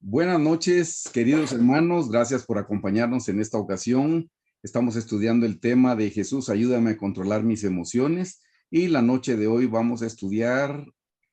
Buenas noches, queridos hermanos. Gracias por acompañarnos en esta ocasión. Estamos estudiando el tema de Jesús, ayúdame a controlar mis emociones. Y la noche de hoy vamos a estudiar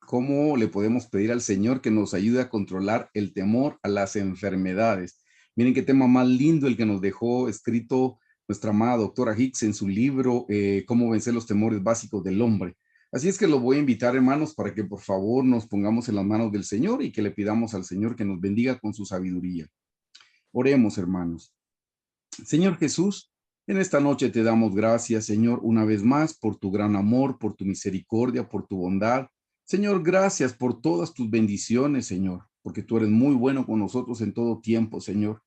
cómo le podemos pedir al Señor que nos ayude a controlar el temor a las enfermedades. Miren qué tema más lindo el que nos dejó escrito nuestra amada doctora Hicks en su libro Cómo vencer los temores básicos del hombre. Así es que lo voy a invitar, hermanos, para que por favor nos pongamos en las manos del Señor y que le pidamos al Señor que nos bendiga con su sabiduría. Oremos, hermanos. Señor Jesús, en esta noche te damos gracias, Señor, una vez más por tu gran amor, por tu misericordia, por tu bondad. Señor, gracias por todas tus bendiciones, Señor, porque tú eres muy bueno con nosotros en todo tiempo, Señor.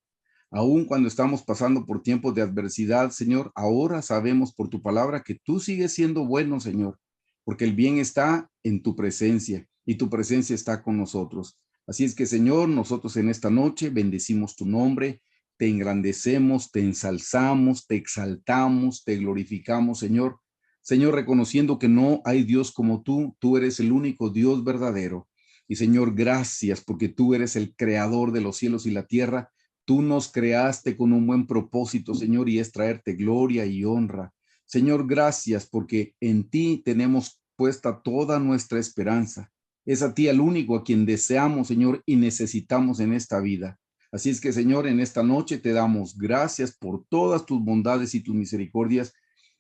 Aun cuando estamos pasando por tiempos de adversidad, Señor, ahora sabemos por tu palabra que tú sigues siendo bueno, Señor, porque el bien está en tu presencia y tu presencia está con nosotros. Así es que, Señor, nosotros en esta noche bendecimos tu nombre, te engrandecemos, te ensalzamos, te exaltamos, te glorificamos, Señor. Señor, reconociendo que no hay Dios como tú eres el único Dios verdadero. Y Señor, gracias porque tú eres el creador de los cielos y la tierra. Tú nos creaste con un buen propósito, Señor, y es traerte gloria y honra. Señor, gracias porque en ti tenemos puesta toda nuestra esperanza. Es a ti el único a quien deseamos, Señor, y necesitamos en esta vida. Así es que, Señor, en esta noche te damos gracias por todas tus bondades y tus misericordias.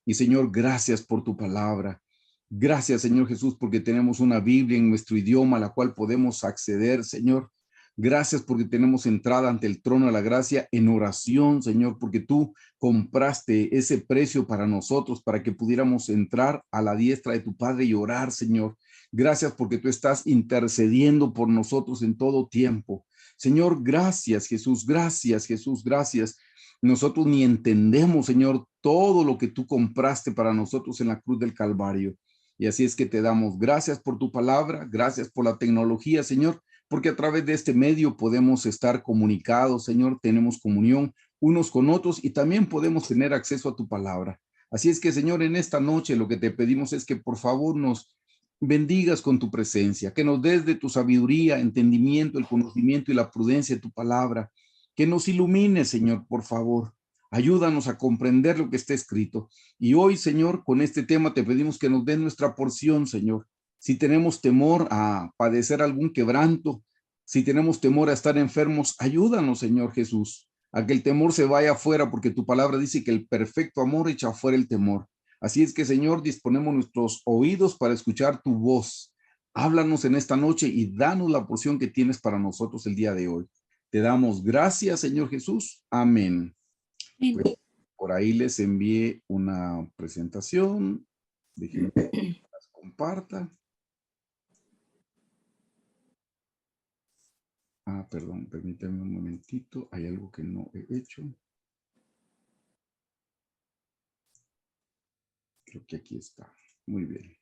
Y, Señor, gracias por tu palabra. Gracias, Señor Jesús, porque tenemos una Biblia en nuestro idioma a la cual podemos acceder, Señor. Gracias porque tenemos entrada ante el trono de la gracia en oración, Señor, porque tú compraste ese precio para nosotros, para que pudiéramos entrar a la diestra de tu Padre y orar, Señor. Gracias porque tú estás intercediendo por nosotros en todo tiempo. Señor, gracias, Jesús, gracias, Jesús, gracias. Nosotros ni entendemos, Señor, todo lo que tú compraste para nosotros en la cruz del Calvario. Y así es que te damos gracias por tu palabra, gracias por la tecnología, Señor, porque a través de este medio podemos estar comunicados, Señor, tenemos comunión unos con otros y también podemos tener acceso a tu palabra. Así es que, Señor, en esta noche lo que te pedimos es que por favor nos bendigas con tu presencia, que nos des de tu sabiduría, entendimiento, el conocimiento y la prudencia de tu palabra, que nos ilumine, Señor, por favor. Ayúdanos a comprender lo que está escrito. Y hoy, Señor, con este tema te pedimos que nos des nuestra porción, Señor. Si tenemos temor a padecer algún quebranto, si tenemos temor a estar enfermos, ayúdanos, Señor Jesús, a que el temor se vaya afuera, porque tu palabra dice que el perfecto amor echa afuera el temor. Así es que, Señor, disponemos nuestros oídos para escuchar tu voz. Háblanos en esta noche y danos la porción que tienes para nosotros el día de hoy. Te damos gracias, Señor Jesús. Amén. Pues, por ahí les envié una presentación. Déjenme que las comparta. Perdón, permítanme un momentito. Hay algo que no he hecho. Creo que aquí está. Muy bien.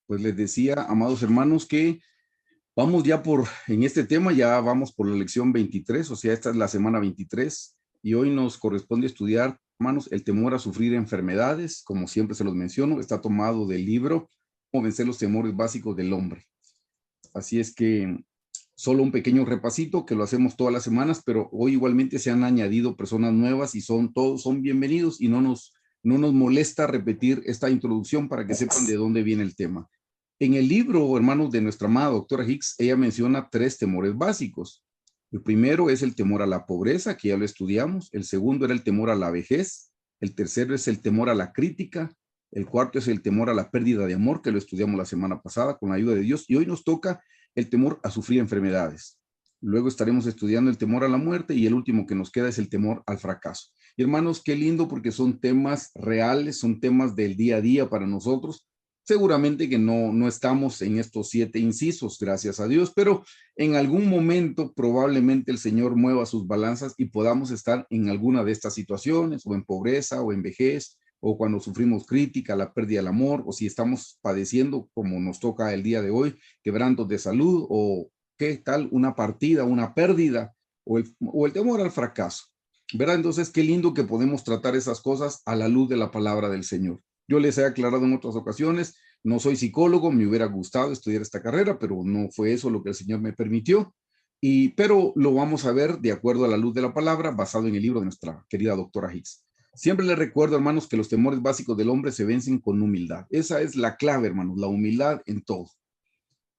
Pues les decía, amados hermanos, que vamos ya en este tema, ya vamos por la lección 23, o sea, esta es la semana 23, y hoy nos corresponde estudiar, hermanos, el temor a sufrir enfermedades, como siempre se los menciono, está tomado del libro Cómo vencer los temores básicos del hombre. Así es que solo un pequeño repasito que lo hacemos todas las semanas, pero hoy igualmente se han añadido personas nuevas y todos son bienvenidos y no nos molesta repetir esta introducción para que sepan de dónde viene el tema. En el libro, hermanos, de nuestra amada doctora Hicks, ella menciona 3 temores básicos. El primero es el temor a la pobreza, que ya lo estudiamos. El segundo era el temor a la vejez. El tercero es el temor a la crítica. El cuarto es el temor a la pérdida de amor, que lo estudiamos la semana pasada con la ayuda de Dios. Y hoy nos toca el temor a sufrir enfermedades. Luego estaremos estudiando el temor a la muerte y el último que nos queda es el temor al fracaso. Y hermanos, qué lindo porque son temas reales, son temas del día a día para nosotros. Seguramente que no estamos en estos 7 incisos, gracias a Dios, pero en algún momento probablemente el Señor mueva sus balanzas y podamos estar en alguna de estas situaciones, o en pobreza, o en vejez, o cuando sufrimos crítica, la pérdida del amor, o si estamos padeciendo, como nos toca el día de hoy, quebrantos de salud, o qué tal una partida, una pérdida, o el temor al fracaso. ¿Verdad? Entonces, qué lindo que podemos tratar esas cosas a la luz de la palabra del Señor. Yo les he aclarado en otras ocasiones, No soy psicólogo, me hubiera gustado estudiar esta carrera, pero no fue eso lo que el Señor me permitió. Pero lo vamos a ver de acuerdo a la luz de la palabra, basado en el libro de nuestra querida doctora Hicks. Siempre les recuerdo, hermanos, que los temores básicos del hombre se vencen con humildad. Esa es la clave, hermanos, la humildad en todo.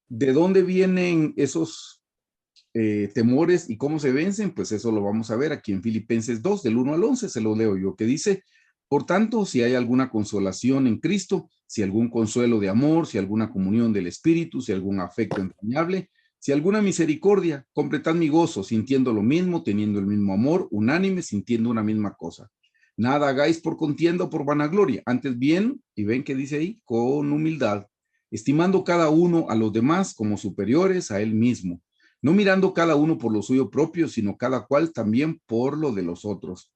¿De dónde vienen esos temores y cómo se vencen? Pues eso lo vamos a ver aquí en Filipenses 2, del 1 al 11, se lo leo yo, que dice: por tanto, si hay alguna consolación en Cristo, si algún consuelo de amor, si alguna comunión del Espíritu, si algún afecto entrañable, si alguna misericordia, completad mi gozo, sintiendo lo mismo, teniendo el mismo amor, unánime, sintiendo una misma cosa. Nada hagáis por contienda o por vanagloria, antes bien, y ven que dice ahí, con humildad, estimando cada uno a los demás como superiores a él mismo, no mirando cada uno por lo suyo propio, sino cada cual también por lo de los otros.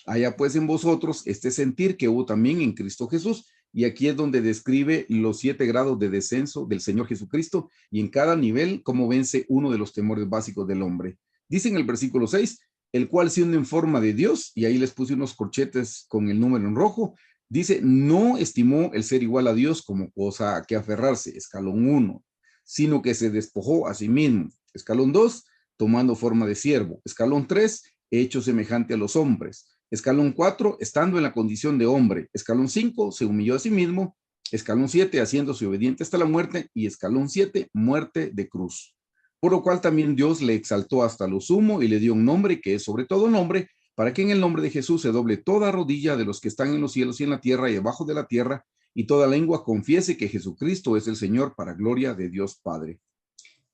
Haya pues en vosotros este sentir que hubo también en Cristo Jesús, y aquí es donde describe los 7 grados de descenso del Señor Jesucristo, y en cada nivel cómo vence uno de los temores básicos del hombre. Dice en el versículo 6, el cual siendo en forma de Dios, y ahí les puse unos corchetes con el número en rojo, dice, no estimó el ser igual a Dios como cosa a que aferrarse, escalón 1, sino que se despojó a sí mismo. Escalón 2, tomando forma de siervo. Escalón 3, hecho semejante a los hombres. Escalón 4, estando en la condición de hombre. Escalón 5, se humilló a sí mismo. Escalón 7, haciéndose obediente hasta la muerte. Y escalón 7, muerte de cruz. Por lo cual también Dios le exaltó hasta lo sumo y le dio un nombre que es sobre todo nombre, para que en el nombre de Jesús se doble toda rodilla de los que están en los cielos y en la tierra y debajo de la tierra, y toda lengua confiese que Jesucristo es el Señor, para gloria de Dios Padre.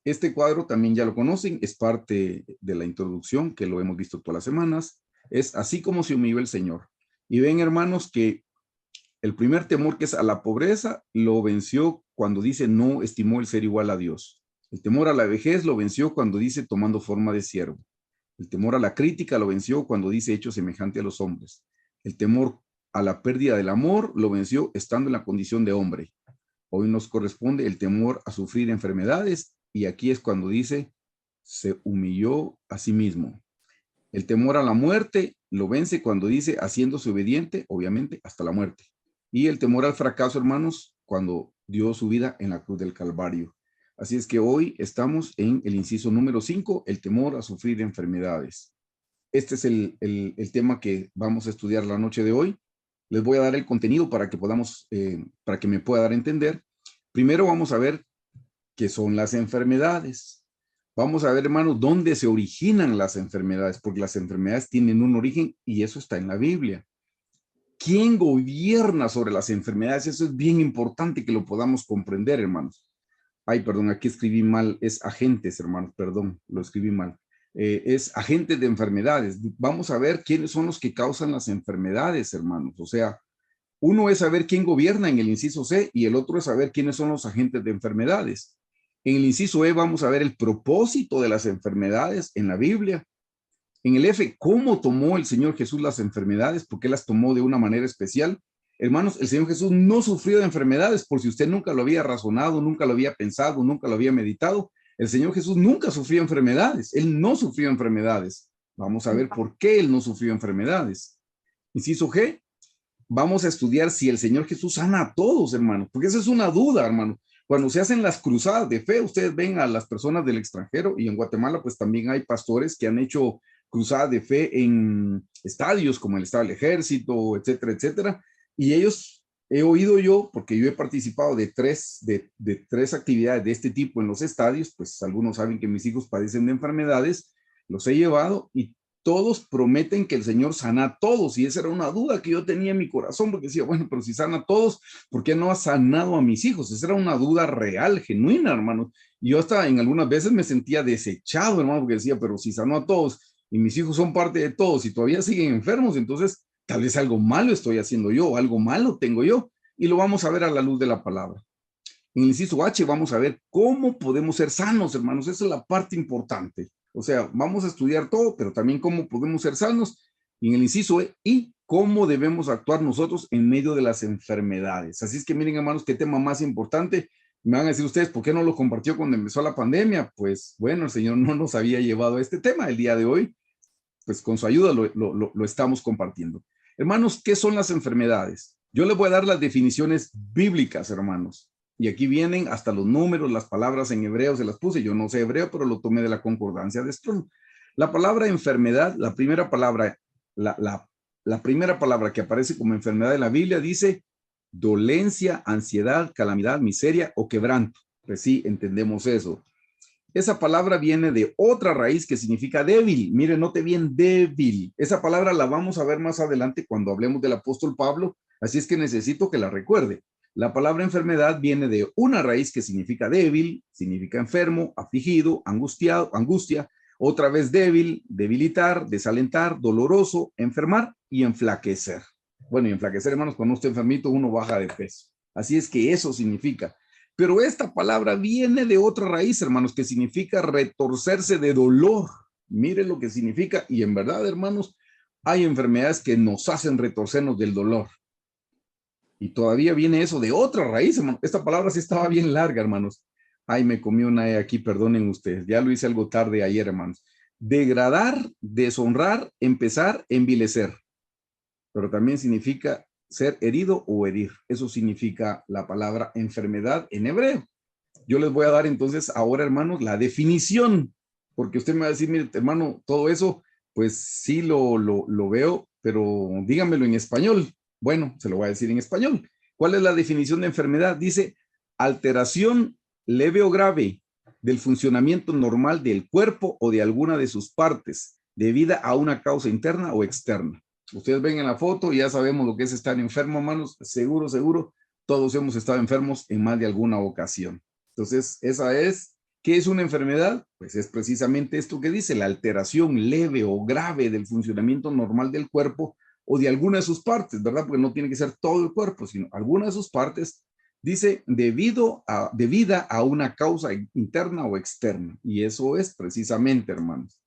Este cuadro también ya lo conocen, es parte de la introducción que lo hemos visto todas las semanas. Es así como se humilló el Señor. Y ven, hermanos, que el primer temor, que es a la pobreza, lo venció cuando dice no estimó el ser igual a Dios. El temor a la vejez lo venció cuando dice tomando forma de siervo. El temor a la crítica lo venció cuando dice hecho semejante a los hombres. El temor a la pérdida del amor lo venció estando en la condición de hombre. Hoy nos corresponde el temor a sufrir enfermedades, y aquí es cuando dice se humilló a sí mismo. El temor a la muerte lo vence cuando dice haciéndose obediente, obviamente, hasta la muerte. Y el temor al fracaso, hermanos, cuando dio su vida en la cruz del Calvario. Así es que hoy estamos en el inciso número 5, el temor a sufrir enfermedades. Este es el tema que vamos a estudiar la noche de hoy. Les voy a dar el contenido para que podamos, para que me pueda dar a entender. Primero vamos a ver qué son las enfermedades. Vamos a ver, hermanos, dónde se originan las enfermedades, porque las enfermedades tienen un origen y eso está en la Biblia. ¿Quién gobierna sobre las enfermedades? Eso es bien importante que lo podamos comprender, hermanos. Ay, perdón, aquí escribí mal, es agentes, hermanos, perdón, lo escribí mal. Es agentes de enfermedades. Vamos a ver quiénes son los que causan las enfermedades, hermanos. O sea, uno es saber quién gobierna en el inciso C y el otro es saber quiénes son los agentes de enfermedades. En el inciso E vamos a ver el propósito de las enfermedades en la Biblia. En el F, cómo tomó el Señor Jesús las enfermedades, por qué las tomó de una manera especial. Hermanos, el Señor Jesús no sufrió de enfermedades, por si usted nunca lo había razonado, nunca lo había pensado, nunca lo había meditado. El Señor Jesús nunca sufrió enfermedades, Él no sufrió enfermedades. Vamos a ver por qué Él no sufrió enfermedades. Inciso G, vamos a estudiar si el Señor Jesús sana a todos, hermanos, porque esa es una duda, hermano. Cuando se hacen las cruzadas de fe, ustedes ven a las personas del extranjero, y en Guatemala pues también hay pastores que han hecho cruzadas de fe en estadios como el Estado del Ejército, etcétera, etcétera. Y ellos, he oído yo, porque yo he participado de tres actividades de este tipo en los estadios, pues algunos saben que mis hijos padecen de enfermedades, los he llevado y todos prometen que el Señor sana a todos, y esa era una duda que yo tenía en mi corazón, porque decía, bueno, pero si sana a todos, ¿por qué no ha sanado a mis hijos? Esa era una duda real, genuina, hermano. Y yo hasta en algunas veces me sentía desechado, hermano, porque decía, pero si sanó a todos y mis hijos son parte de todos y todavía siguen enfermos, entonces tal vez algo malo estoy haciendo yo, o algo malo tengo yo, y lo vamos a ver a la luz de la palabra. En el inciso H vamos a ver cómo podemos ser sanos, hermanos. Esa es la parte importante. O sea, vamos a estudiar todo, pero también cómo podemos ser sanos. Y en el inciso E, y cómo debemos actuar nosotros en medio de las enfermedades. Así es que miren, hermanos, qué tema más importante. Me van a decir ustedes, ¿por qué no lo compartió cuando empezó la pandemia? Pues bueno, el Señor no nos había llevado a este tema. El día de hoy, pues con su ayuda lo estamos compartiendo. Hermanos, ¿qué son las enfermedades? Yo les voy a dar las definiciones bíblicas, hermanos. Y aquí vienen hasta los números, las palabras en hebreo se las puse. Yo no sé hebreo, pero lo tomé de la concordancia de Strong. La palabra enfermedad, la primera palabra, la primera palabra que aparece como enfermedad en la Biblia dice dolencia, ansiedad, calamidad, miseria o quebranto. Pues sí, entendemos eso. Esa palabra viene de otra raíz que significa débil. Mire, note bien, débil. Esa palabra la vamos a ver más adelante cuando hablemos del apóstol Pablo, así es que necesito que la recuerde. La palabra enfermedad viene de una raíz que significa débil, significa enfermo, afligido, angustiado, angustia, otra vez débil, debilitar, desalentar, doloroso, enfermar y enflaquecer. Bueno, y enflaquecer, hermanos, cuando uno está enfermito, uno baja de peso. Así es que eso significa. Pero esta palabra viene de otra raíz, hermanos, que significa retorcerse de dolor. Miren lo que significa. Y en verdad, hermanos, hay enfermedades que nos hacen retorcernos del dolor. Y todavía viene eso de otra raíz, hermano. Esta palabra sí estaba bien larga, hermanos. Ay, me comí una E aquí, perdonen ustedes. Ya lo hice algo tarde ayer, hermanos. Degradar, deshonrar, empezar, envilecer. Pero también significa ser herido o herir. Eso significa la palabra enfermedad en hebreo. Yo les voy a dar entonces ahora, hermanos, la definición, porque usted me va a decir, mire, hermano, todo eso, pues sí lo veo, pero dígamelo en español. Bueno, se lo voy a decir en español. ¿Cuál es la definición de enfermedad? Dice, alteración leve o grave del funcionamiento normal del cuerpo o de alguna de sus partes, debida a una causa interna o externa. Ustedes ven en la foto y ya sabemos lo que es estar enfermo, hermanos. Seguro, seguro, todos hemos estado enfermos en más de alguna ocasión. Entonces, esa es, ¿qué es una enfermedad? Pues es precisamente esto que dice, la alteración leve o grave del funcionamiento normal del cuerpo o de alguna de sus partes, ¿verdad? Porque no tiene que ser todo el cuerpo, sino alguna de sus partes, dice, debida a una causa interna o externa. Y eso es precisamente, hermanos.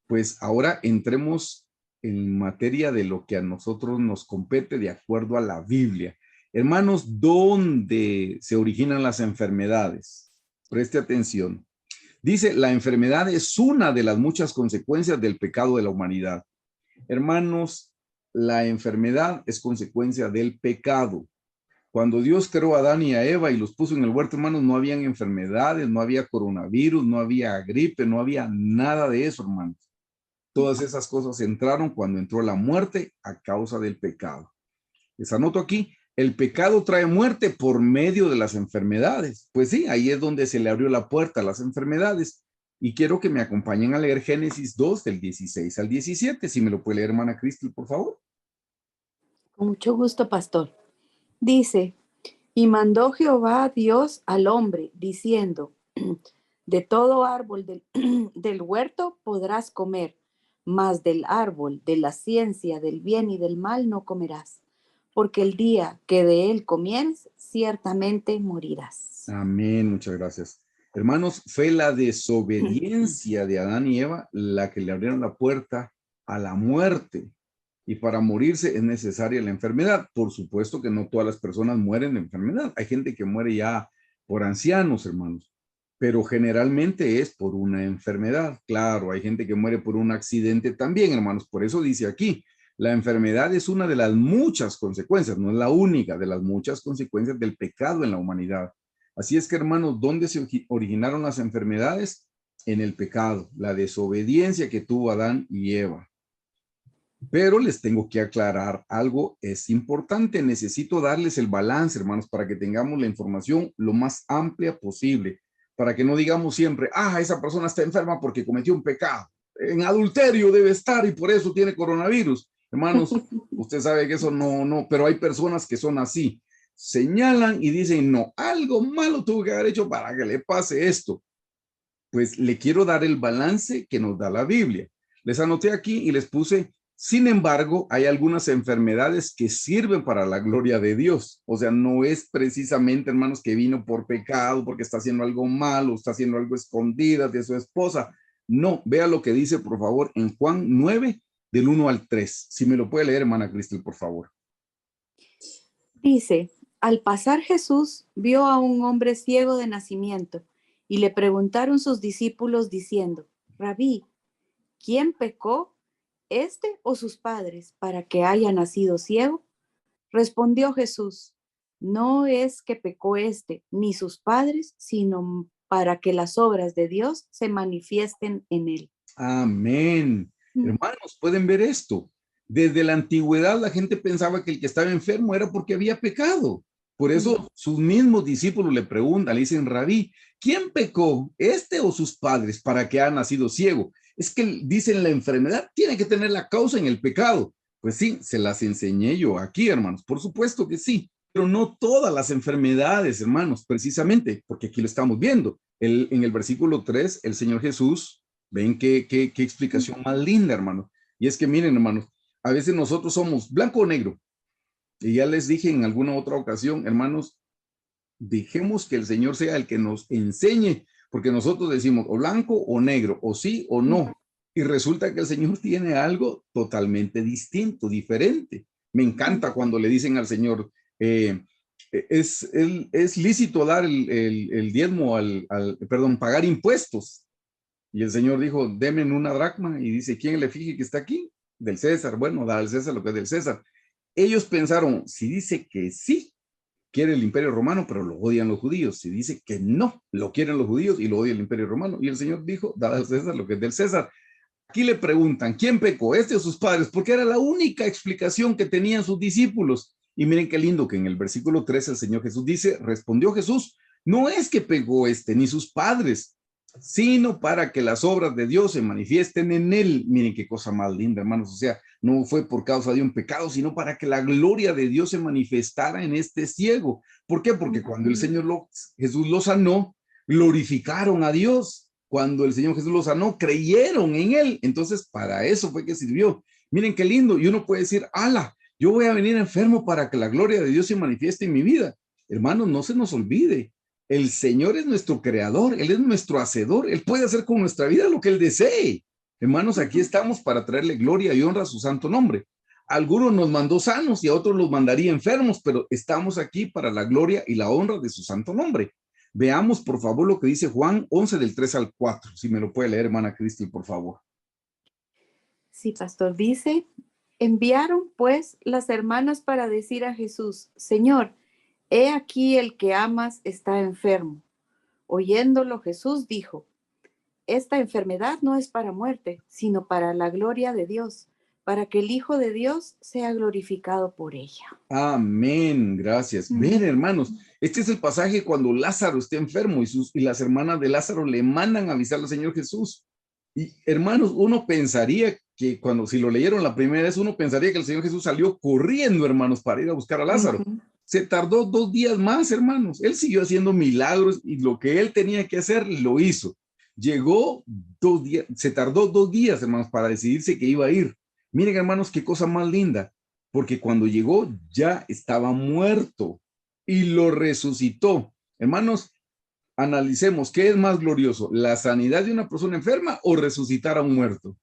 Pues ahora entremos en materia de lo que a nosotros nos compete de acuerdo a la Biblia. Hermanos, ¿dónde se originan las enfermedades? Preste atención. Dice, la enfermedad es una de las muchas consecuencias del pecado de la humanidad. Hermanos, la enfermedad es consecuencia del pecado. Cuando Dios creó a Adán y a Eva y los puso en el huerto, hermanos, no habían enfermedades, no había coronavirus, no había gripe, no había nada de eso, hermanos. Todas esas cosas entraron cuando entró la muerte a causa del pecado. Les anoto aquí, el pecado trae muerte por medio de las enfermedades. Pues sí, ahí es donde se le abrió la puerta a las enfermedades. Y quiero que me acompañen a leer Génesis 2 del 16 al 17. Si me lo puede leer, hermana Cristel, por favor. Con mucho gusto, pastor. Dice, y mandó Jehová Dios al hombre, diciendo, de todo árbol del huerto podrás comer, mas del árbol de la ciencia del bien y del mal no comerás, porque el día que de él comieres, ciertamente morirás. Amén, muchas gracias. Hermanos, fue la desobediencia de Adán y Eva la que le abrieron la puerta a la muerte. Y para morirse es necesaria la enfermedad. Por supuesto que no todas las personas mueren de enfermedad. Hay gente que muere ya por ancianos, hermanos. Pero generalmente es por una enfermedad. Claro, hay gente que muere por un accidente también, hermanos. Por eso dice aquí, la enfermedad es una de las muchas consecuencias, no es la única de las muchas consecuencias del pecado en la humanidad. Así es que, hermanos, ¿dónde se originaron las enfermedades? En el pecado, la desobediencia que tuvo Adán y Eva. Pero les tengo que aclarar algo, es importante, necesito darles el balance, hermanos, para que tengamos la información lo más amplia posible, para que no digamos siempre, esa persona está enferma porque cometió un pecado, en adulterio debe estar y por eso tiene coronavirus. Hermanos, usted sabe que eso no, pero hay personas que son así, señalan y dicen, no, algo malo tuvo que haber hecho para que le pase esto. Pues le quiero dar el balance que nos da la Biblia. Les anoté aquí y les puse, sin embargo, hay algunas enfermedades que sirven para la gloria de Dios. O sea, no es precisamente, hermanos, que vino por pecado, porque está haciendo algo malo, está haciendo algo escondidas de su esposa. No, vea lo que dice, por favor, en Juan 9, del 1 al 3. Si me lo puede leer, hermana Cristel, por favor. Dice, al pasar Jesús vio a un hombre ciego de nacimiento y le preguntaron sus discípulos diciendo, Rabí, ¿quién pecó, este o sus padres, para que haya nacido ciego? Respondió Jesús, no es que pecó éste ni sus padres, sino para que las obras de Dios se manifiesten en él. Amén. Mm. Hermanos, pueden ver esto. Desde la antigüedad la gente pensaba que el que estaba enfermo era porque había pecado. Por Mm. eso sus mismos discípulos le preguntan, le dicen, Rabí, ¿quién pecó, este o sus padres, para que ha nacido ciego? Es que dicen la enfermedad tiene que tener la causa en el pecado. Pues sí, se las enseñé yo aquí, hermanos. Por supuesto que sí, pero no todas las enfermedades, hermanos, precisamente, porque aquí lo estamos viendo. En el versículo 3, el Señor Jesús, ven qué explicación más linda, hermano. Y es que miren, hermanos, a veces nosotros somos blanco o negro. Y ya les dije en alguna otra ocasión, hermanos, dejemos que el Señor sea el que nos enseñe, porque nosotros decimos o blanco o negro, o sí o no. Y resulta que el Señor tiene algo totalmente distinto, diferente. Me encanta cuando le dicen al Señor, es lícito dar el diezmo perdón, pagar impuestos. Y el Señor dijo, denme una dracma. Y dice, ¿quién le fije que está aquí? Del César. Bueno, da al César lo que es del César. Ellos pensaron, si dice que sí, quiere el imperio romano, pero lo odian los judíos. Si dice que no, lo quieren los judíos y lo odia el imperio romano. Y el Señor dijo, da al César lo que es del César. Aquí le preguntan, ¿quién pecó, este o sus padres? Porque era la única explicación que tenían sus discípulos. Y miren qué lindo que en el versículo 3 el Señor Jesús dice, respondió Jesús, no es que pecó este ni sus padres, sino para que las obras de Dios se manifiesten en él. Miren qué cosa más linda, hermanos. O sea, no fue por causa de un pecado, sino para que la gloria de Dios se manifestara en este ciego. ¿Por qué? Porque cuando el Señor Jesús lo sanó, glorificaron a Dios. Cuando el Señor Jesús lo sanó, creyeron en él. Entonces, para eso fue que sirvió. Miren qué lindo. Y uno puede decir, ala, yo voy a venir enfermo para que la gloria de Dios se manifieste en mi vida. Hermanos, no se nos olvide. El Señor es nuestro creador, Él es nuestro hacedor, Él puede hacer con nuestra vida lo que Él desee. Hermanos, aquí estamos para traerle gloria y honra a su santo nombre. A algunos nos mandó sanos y a otros los mandaría enfermos, pero estamos aquí para la gloria y la honra de su santo nombre. Veamos, por favor, lo que dice Juan 11 del 3 al 4. Si me lo puede leer, hermana Cristi, por favor. Sí, pastor, dice, enviaron pues las hermanas para decir a Jesús, Señor, he aquí el que amas está enfermo. Oyéndolo Jesús dijo, esta enfermedad no es para muerte, sino para la gloria de Dios, para que el Hijo de Dios sea glorificado por ella. Amén, gracias. Ven, hermanos, este es el pasaje cuando Lázaro está enfermo y las hermanas de Lázaro le mandan a avisar al Señor Jesús. Y hermanos, uno pensaría que cuando si lo leyeron la primera vez, uno pensaría que el Señor Jesús salió corriendo, hermanos, para ir a buscar a Lázaro. Se tardó 2 días más, hermanos. Él siguió haciendo milagros y lo que él tenía que hacer lo hizo. Llegó 2 días, se tardó 2 días, hermanos, para decidirse que iba a ir. Miren, hermanos, qué cosa más linda, porque cuando llegó ya estaba muerto y lo resucitó. Hermanos, analicemos, ¿qué es más glorioso? ¿La sanidad de una persona enferma o resucitar a un muerto?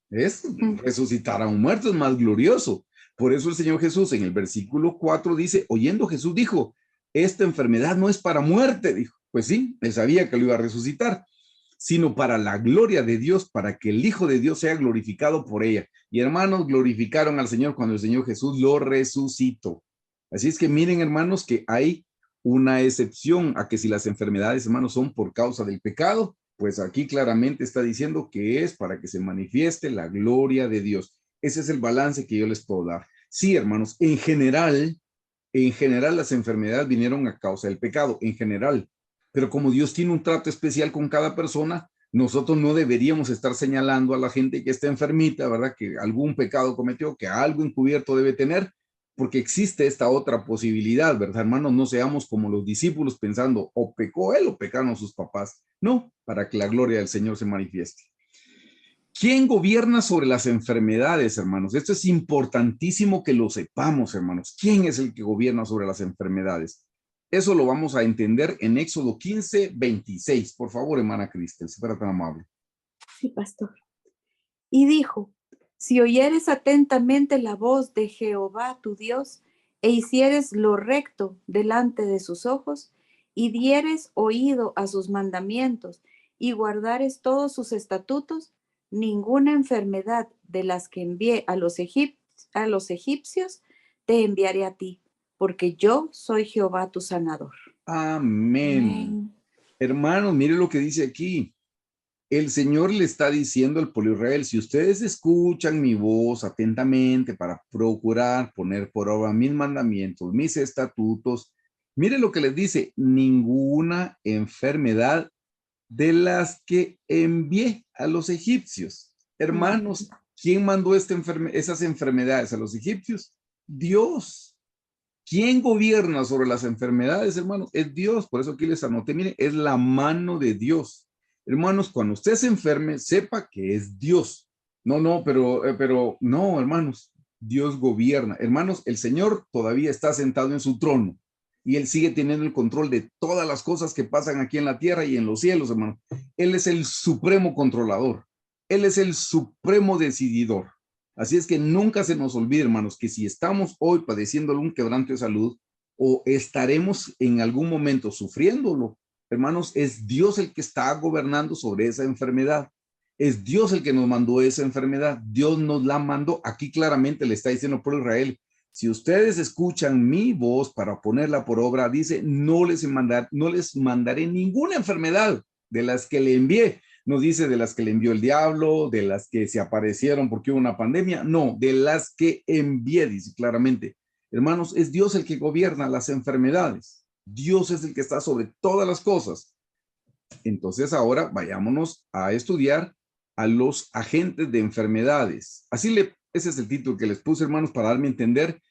Es resucitar a un muerto, es más glorioso. Por eso el Señor Jesús en el versículo 4 dice, oyendo Jesús dijo, esta enfermedad no es para muerte, dijo. Pues sí, él sabía que lo iba a resucitar, sino para la gloria de Dios, para que el Hijo de Dios sea glorificado por ella. Y hermanos, glorificaron al Señor cuando el Señor Jesús lo resucitó. Así es que miren, hermanos, que hay una excepción a que si las enfermedades, hermanos, son por causa del pecado, pues aquí claramente está diciendo que es para que se manifieste la gloria de Dios. Ese es el balance que yo les puedo dar. Sí, hermanos, en general las enfermedades vinieron a causa del pecado, en general. Pero como Dios tiene un trato especial con cada persona, nosotros no deberíamos estar señalando a la gente que está enfermita, ¿verdad? Que algún pecado cometió, que algo encubierto debe tener, porque existe esta otra posibilidad, ¿verdad, hermanos? No seamos como los discípulos pensando, o pecó él o pecaron sus papás. No, para que la gloria del Señor se manifieste. ¿Quién gobierna sobre las enfermedades, hermanos? Esto es importantísimo que lo sepamos, hermanos. ¿Quién es el que gobierna sobre las enfermedades? Eso lo vamos a entender en Éxodo 15, 26. Por favor, hermana Cristel, si fuera tan amable. Sí, pastor. Y dijo, si oyeres atentamente la voz de Jehová tu Dios, e hicieres lo recto delante de sus ojos, y dieres oído a sus mandamientos, y guardares todos sus estatutos, ninguna enfermedad de las que envié a los egipcios te enviaré a ti, porque yo soy Jehová tu sanador. Amén. Amén. Hermanos, mire lo que dice aquí. El Señor le está diciendo al pueblo de Israel, si ustedes escuchan mi voz atentamente para procurar poner por obra mis mandamientos, mis estatutos, mire lo que les dice, ninguna enfermedad de las que envié a los egipcios. Hermanos, ¿quién mandó esas enfermedades a los egipcios? Dios. ¿Quién gobierna sobre las enfermedades, hermanos? Es Dios. Por eso aquí les anoté, mire, es la mano de Dios. Hermanos, cuando usted se enferme, sepa que es Dios. Pero no, hermanos, Dios gobierna. Hermanos, el Señor todavía está sentado en su trono y Él sigue teniendo el control de todas las cosas que pasan aquí en la tierra y en los cielos, hermanos. Él es el supremo controlador. Él es el supremo decididor. Así es que nunca se nos olvide, hermanos, que si estamos hoy padeciendo un quebranto de salud o estaremos en algún momento sufriéndolo, hermanos, es Dios el que está gobernando sobre esa enfermedad. Es Dios el que nos mandó esa enfermedad. Dios nos la mandó. Aquí claramente le está diciendo por Israel, si ustedes escuchan mi voz para ponerla por obra, dice, no les mandaré ninguna enfermedad de las que le envié. No dice de las que le envió el diablo, de las que se aparecieron porque hubo una pandemia. No, de las que envié, dice claramente. Hermanos, es Dios el que gobierna las enfermedades. Dios es el que está sobre todas las cosas. Entonces ahora vayámonos a estudiar a los agentes de enfermedades. Ese es el título que les puse, hermanos, para darme a entender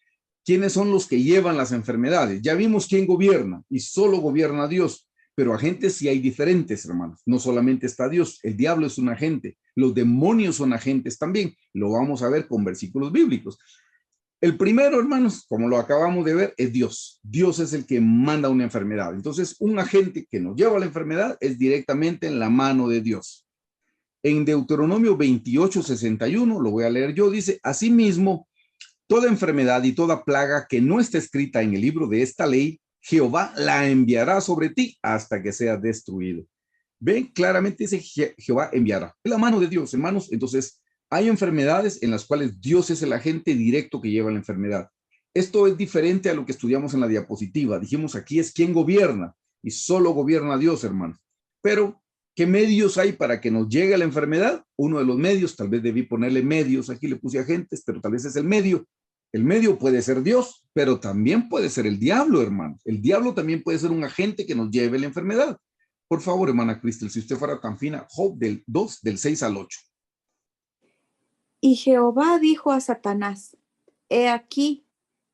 quiénes son los que llevan las enfermedades. Ya vimos quién gobierna y solo gobierna Dios. Pero agentes sí hay diferentes, hermanos. No solamente está Dios, el diablo es un agente, los demonios son agentes también. Lo vamos a ver con versículos bíblicos. El primero, hermanos, como lo acabamos de ver, es Dios. Dios es el que manda una enfermedad. Entonces, un agente que nos lleva a la enfermedad es directamente en la mano de Dios. En Deuteronomio 28:61, lo voy a leer yo, dice, asimismo, toda enfermedad y toda plaga que no esté escrita en el libro de esta ley, Jehová la enviará sobre ti hasta que sea destruido. Ven, claramente dice Jehová enviará. Es la mano de Dios, hermanos. Entonces, hay enfermedades en las cuales Dios es el agente directo que lleva la enfermedad. Esto es diferente a lo que estudiamos en la diapositiva. Dijimos aquí es quien gobierna y solo gobierna Dios, hermanos. Pero, ¿qué medios hay para que nos llegue la enfermedad? Uno de los medios, tal vez debí ponerle medios, aquí le puse agentes, pero tal vez es el medio. El medio puede ser Dios, pero también puede ser el diablo, hermano. El diablo también puede ser un agente que nos lleve la enfermedad. Por favor, hermana Cristel, si usted fuera tan fina, Job 2, del 6 al 8. Y Jehová dijo a Satanás, he aquí,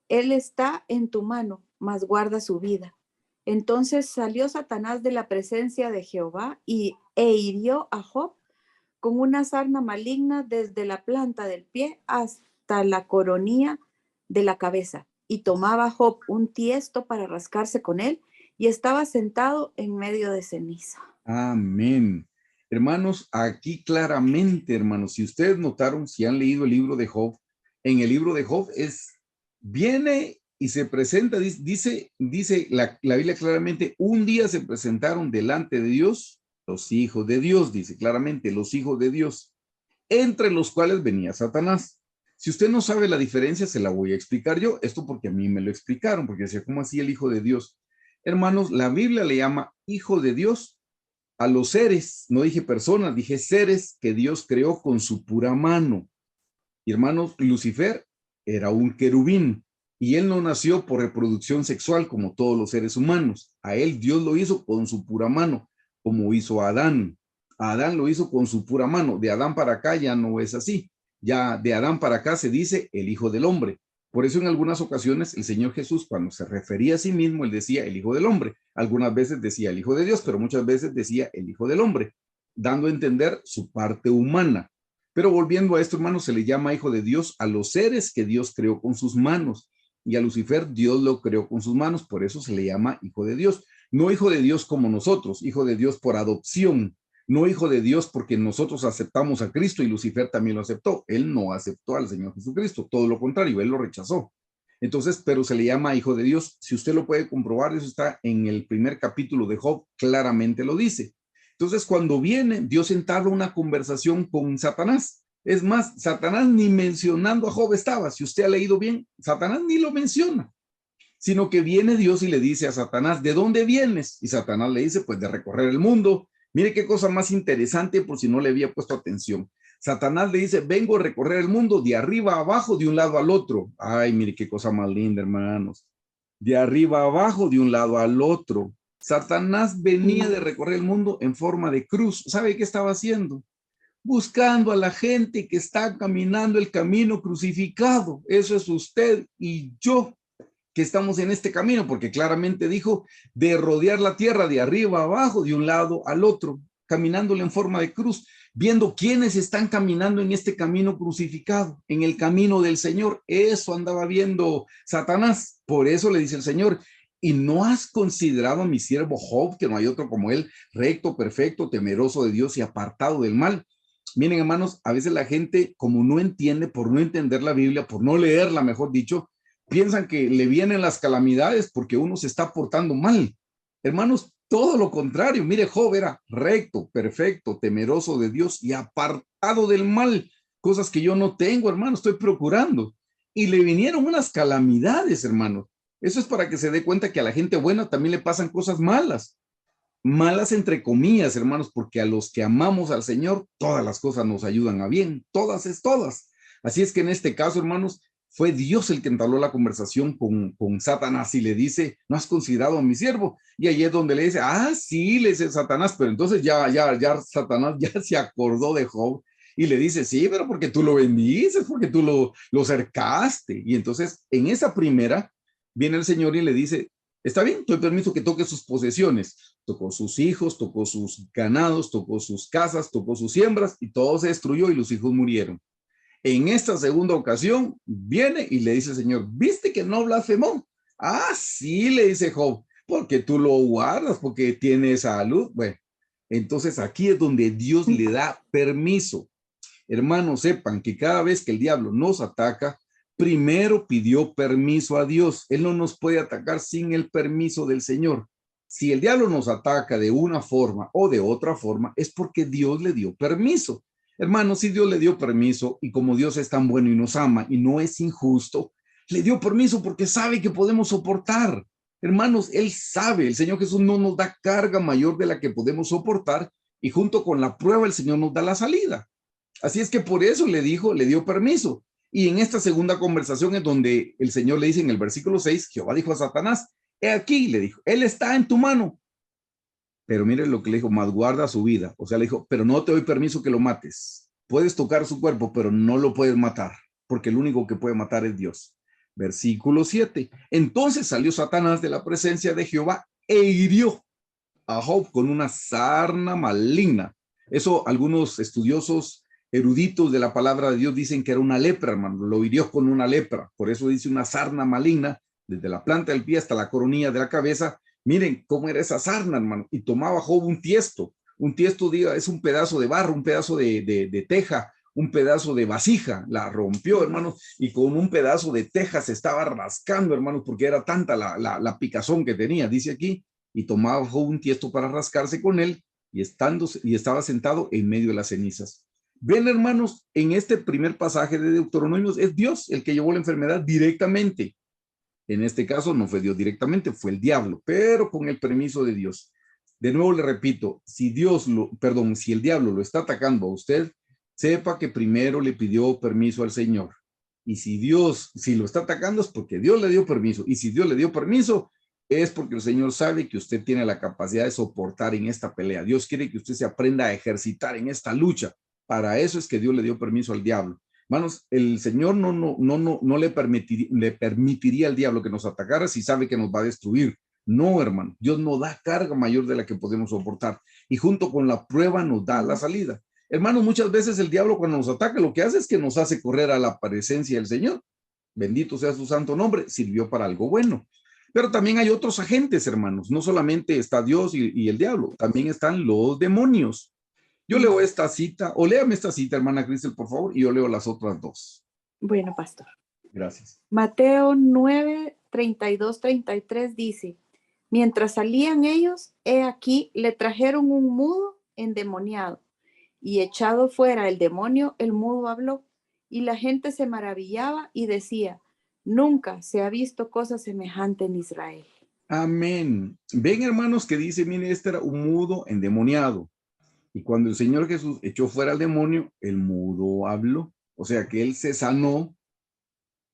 él está en tu mano, mas guarda su vida. Entonces salió Satanás de la presencia de Jehová e hirió a Job con una sarna maligna desde la planta del pie hasta la coronilla de la cabeza. Y tomaba Job un tiesto para rascarse con él, y estaba sentado en medio de ceniza. Amén. Hermanos, aquí claramente, hermanos, si ustedes notaron, si han leído el libro de Job, en el libro de Job viene y se presenta, dice la Biblia claramente, un día se presentaron delante de Dios los hijos de Dios, dice claramente, los hijos de Dios, entre los cuales venía Satanás. Si usted no sabe la diferencia, se la voy a explicar yo. Esto porque a mí me lo explicaron, porque decía, ¿cómo así el hijo de Dios? Hermanos, la Biblia le llama hijo de Dios a los seres, no dije personas, dije seres que Dios creó con su pura mano. Y hermanos, Lucifer era un querubín y él no nació por reproducción sexual como todos los seres humanos. A él Dios lo hizo con su pura mano, como hizo a Adán. A Adán lo hizo con su pura mano. De Adán para acá ya no es así. Ya de Adán para acá se dice el Hijo del Hombre. Por eso en algunas ocasiones el Señor Jesús, cuando se refería a sí mismo, él decía el Hijo del Hombre. Algunas veces decía el Hijo de Dios, pero muchas veces decía el Hijo del Hombre, dando a entender su parte humana. Pero volviendo a esto, hermanos, se le llama hijo de Dios a los seres que Dios creó con sus manos. Y a Lucifer Dios lo creó con sus manos, por eso se le llama hijo de Dios. No hijo de Dios como nosotros, hijo de Dios por adopción. No hijo de Dios porque nosotros aceptamos a Cristo y Lucifer también lo aceptó. Él no aceptó al Señor Jesucristo, todo lo contrario, él lo rechazó. Entonces, pero se le llama hijo de Dios. Si usted lo puede comprobar, eso está en el primer capítulo de Job, claramente lo dice. Entonces, cuando viene, Dios entabla una conversación con Satanás. Es más, Satanás ni mencionando a Job estaba. Si usted ha leído bien, Satanás ni lo menciona. sino que viene Dios y le dice a Satanás, ¿de dónde vienes? Y Satanás le dice, pues de recorrer el mundo. Mire qué cosa más interesante por si no le había puesto atención. Satanás le dice, vengo a recorrer el mundo de arriba a abajo, de un lado al otro. Ay, mire qué cosa más linda, hermanos. De arriba a abajo, de un lado al otro. Satanás venía de recorrer el mundo en forma de cruz. ¿Sabe qué estaba haciendo? Buscando a la gente que está caminando el camino crucificado. Eso es usted y yo que estamos en este camino, porque claramente dijo de rodear la tierra de arriba a abajo, de un lado al otro, caminándole en forma de cruz, viendo quiénes están caminando en este camino crucificado, en el camino del Señor. Eso andaba viendo Satanás. Por eso le dice el Señor, ¿y no has considerado a mi siervo Job, que no hay otro como él, recto, perfecto, temeroso de Dios y apartado del mal? Miren, hermanos, a veces la gente, como no entiende, por no entender la Biblia, por no leerla, mejor dicho, piensan que le vienen las calamidades porque uno se está portando mal. Hermanos, todo lo contrario. Mire, Job era recto, perfecto, temeroso de Dios y apartado del mal. Cosas que yo no tengo, hermano, estoy procurando. Y le vinieron unas calamidades, hermano. Eso es para que se dé cuenta que a la gente buena también le pasan cosas malas. Malas entre comillas, hermanos, porque a los que amamos al Señor, todas las cosas nos ayudan a bien. Todas es todas. Así es que en este caso, hermanos, fue Dios el que entabló la conversación con Satanás y le dice, ¿no has considerado a mi siervo? Y ahí es donde le dice, sí, le dice Satanás, pero entonces ya Satanás ya se acordó de Job y le dice, sí, pero porque tú lo bendices, porque tú lo cercaste. Y entonces en esa primera viene el Señor y le dice, está bien, te permiso que toque sus posesiones. Tocó sus hijos, tocó sus ganados, tocó sus casas, tocó sus siembras y todo se destruyó y los hijos murieron. En esta segunda ocasión viene y le dice el Señor, ¿viste que no blasfemó? Sí, le dice Job, porque tú lo guardas, porque tiene salud. Bueno, entonces aquí es donde Dios le da permiso. Hermanos, sepan que cada vez que el diablo nos ataca, primero pidió permiso a Dios. Él no nos puede atacar sin el permiso del Señor. Si el diablo nos ataca de una forma o de otra forma, es porque Dios le dio permiso. Hermanos, si Dios le dio permiso y como Dios es tan bueno y nos ama y no es injusto, le dio permiso porque sabe que podemos soportar. Hermanos, Él sabe, el Señor Jesús no nos da carga mayor de la que podemos soportar y junto con la prueba el Señor nos da la salida. Así es que por eso le dijo, le dio permiso. Y en esta segunda conversación es donde el Señor le dice en el versículo 6, Jehová dijo a Satanás, he aquí, le dijo, él está en tu mano. Pero mire lo que le dijo, más guarda su vida. O sea, le dijo, pero no te doy permiso que lo mates. Puedes tocar su cuerpo, pero no lo puedes matar, porque el único que puede matar es Dios. Versículo 7. Entonces salió Satanás de la presencia de Jehová e hirió a Job con una sarna maligna. Eso algunos estudiosos eruditos de la palabra de Dios dicen que era una lepra, hermano, lo hirió con una lepra, por eso dice una sarna maligna, desde la planta del pie hasta la coronilla de la cabeza. Miren cómo era esa sarna, hermano, y tomaba Job un tiesto diga, es un pedazo de barro, un pedazo de teja, un pedazo de vasija, la rompió, hermano, y con un pedazo de teja se estaba rascando, hermano, porque era tanta la picazón que tenía, dice aquí, y tomaba Job un tiesto para rascarse con él y estaba sentado en medio de las cenizas. Ven, hermanos, en este primer pasaje de Deuteronomios es Dios el que llevó la enfermedad directamente. En este caso no fue Dios directamente, fue el diablo, pero con el permiso de Dios. De nuevo le repito, si si el diablo lo está atacando a usted, sepa que primero le pidió permiso al Señor. Y si lo está atacando es porque Dios le dio permiso. Y si Dios le dio permiso, es porque el Señor sabe que usted tiene la capacidad de soportar en esta pelea. Dios quiere que usted se aprenda a ejercitar en esta lucha. Para eso es que Dios le dio permiso al diablo. Hermanos, el Señor no le permitiría al diablo que nos atacara si sabe que nos va a destruir. No, hermano, Dios no da carga mayor de la que podemos soportar. Y junto con la prueba nos da la salida. Hermanos, muchas veces el diablo cuando nos ataca lo que hace es que nos hace correr a la presencia del Señor. Bendito sea su santo nombre, sirvió para algo bueno. Pero también hay otros agentes, hermanos. No solamente está Dios y el diablo, también están los demonios. Yo leo esta cita, o léame esta cita, hermana Cristel, por favor, y yo leo las otras dos. Bueno, pastor. Gracias. Mateo 9, 32, 33 dice, mientras salían ellos, he aquí, le trajeron un mudo endemoniado, y echado fuera el demonio, el mudo habló, y la gente se maravillaba y decía, Nunca se ha visto cosa semejante en Israel. Amén. Ven, hermanos, que dice, mire, este era un mudo endemoniado. Y cuando el Señor Jesús echó fuera al demonio, el mudo habló. O sea que él se sanó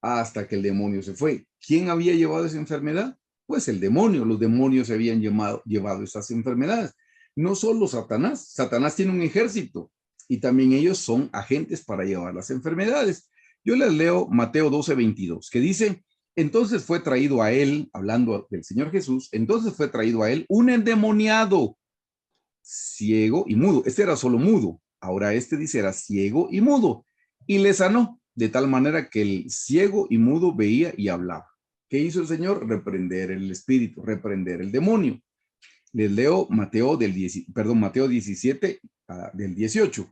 hasta que el demonio se fue. ¿Quién había llevado esa enfermedad? Pues el demonio. Los demonios se habían llevado esas enfermedades. No solo Satanás. Satanás tiene un ejército y también ellos son agentes para llevar las enfermedades. Yo les leo Mateo 12:22, que dice, entonces fue traído a él, hablando del Señor Jesús, entonces fue traído a él un endemoniado, ciego y mudo. Este era solo mudo. Ahora este dice era ciego y mudo. Y le sanó de tal manera que el ciego y mudo veía y hablaba. ¿Qué hizo el Señor? Reprender el espíritu, reprender el demonio. Les leo Mateo, Mateo 17, del 18.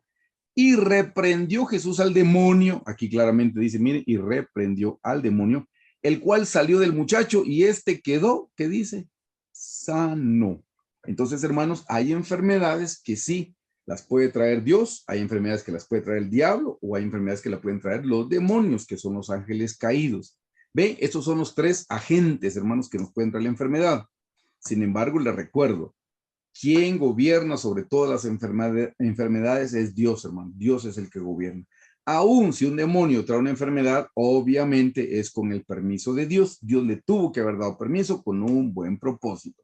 Y reprendió Jesús al demonio. Aquí claramente dice, mire, y reprendió al demonio, el cual salió del muchacho y este quedó, ¿qué dice? Sano. Entonces, hermanos, hay enfermedades que sí las puede traer Dios, hay enfermedades que las puede traer el diablo o hay enfermedades que las pueden traer los demonios, que son los ángeles caídos. ¿Ve? Estos son los tres agentes, hermanos, que nos pueden traer la enfermedad. Sin embargo, les recuerdo, quien gobierna sobre todas las enfermedades es Dios, hermano. Dios es el que gobierna. Aún si un demonio trae una enfermedad, obviamente es con el permiso de Dios. Dios le tuvo que haber dado permiso con un buen propósito.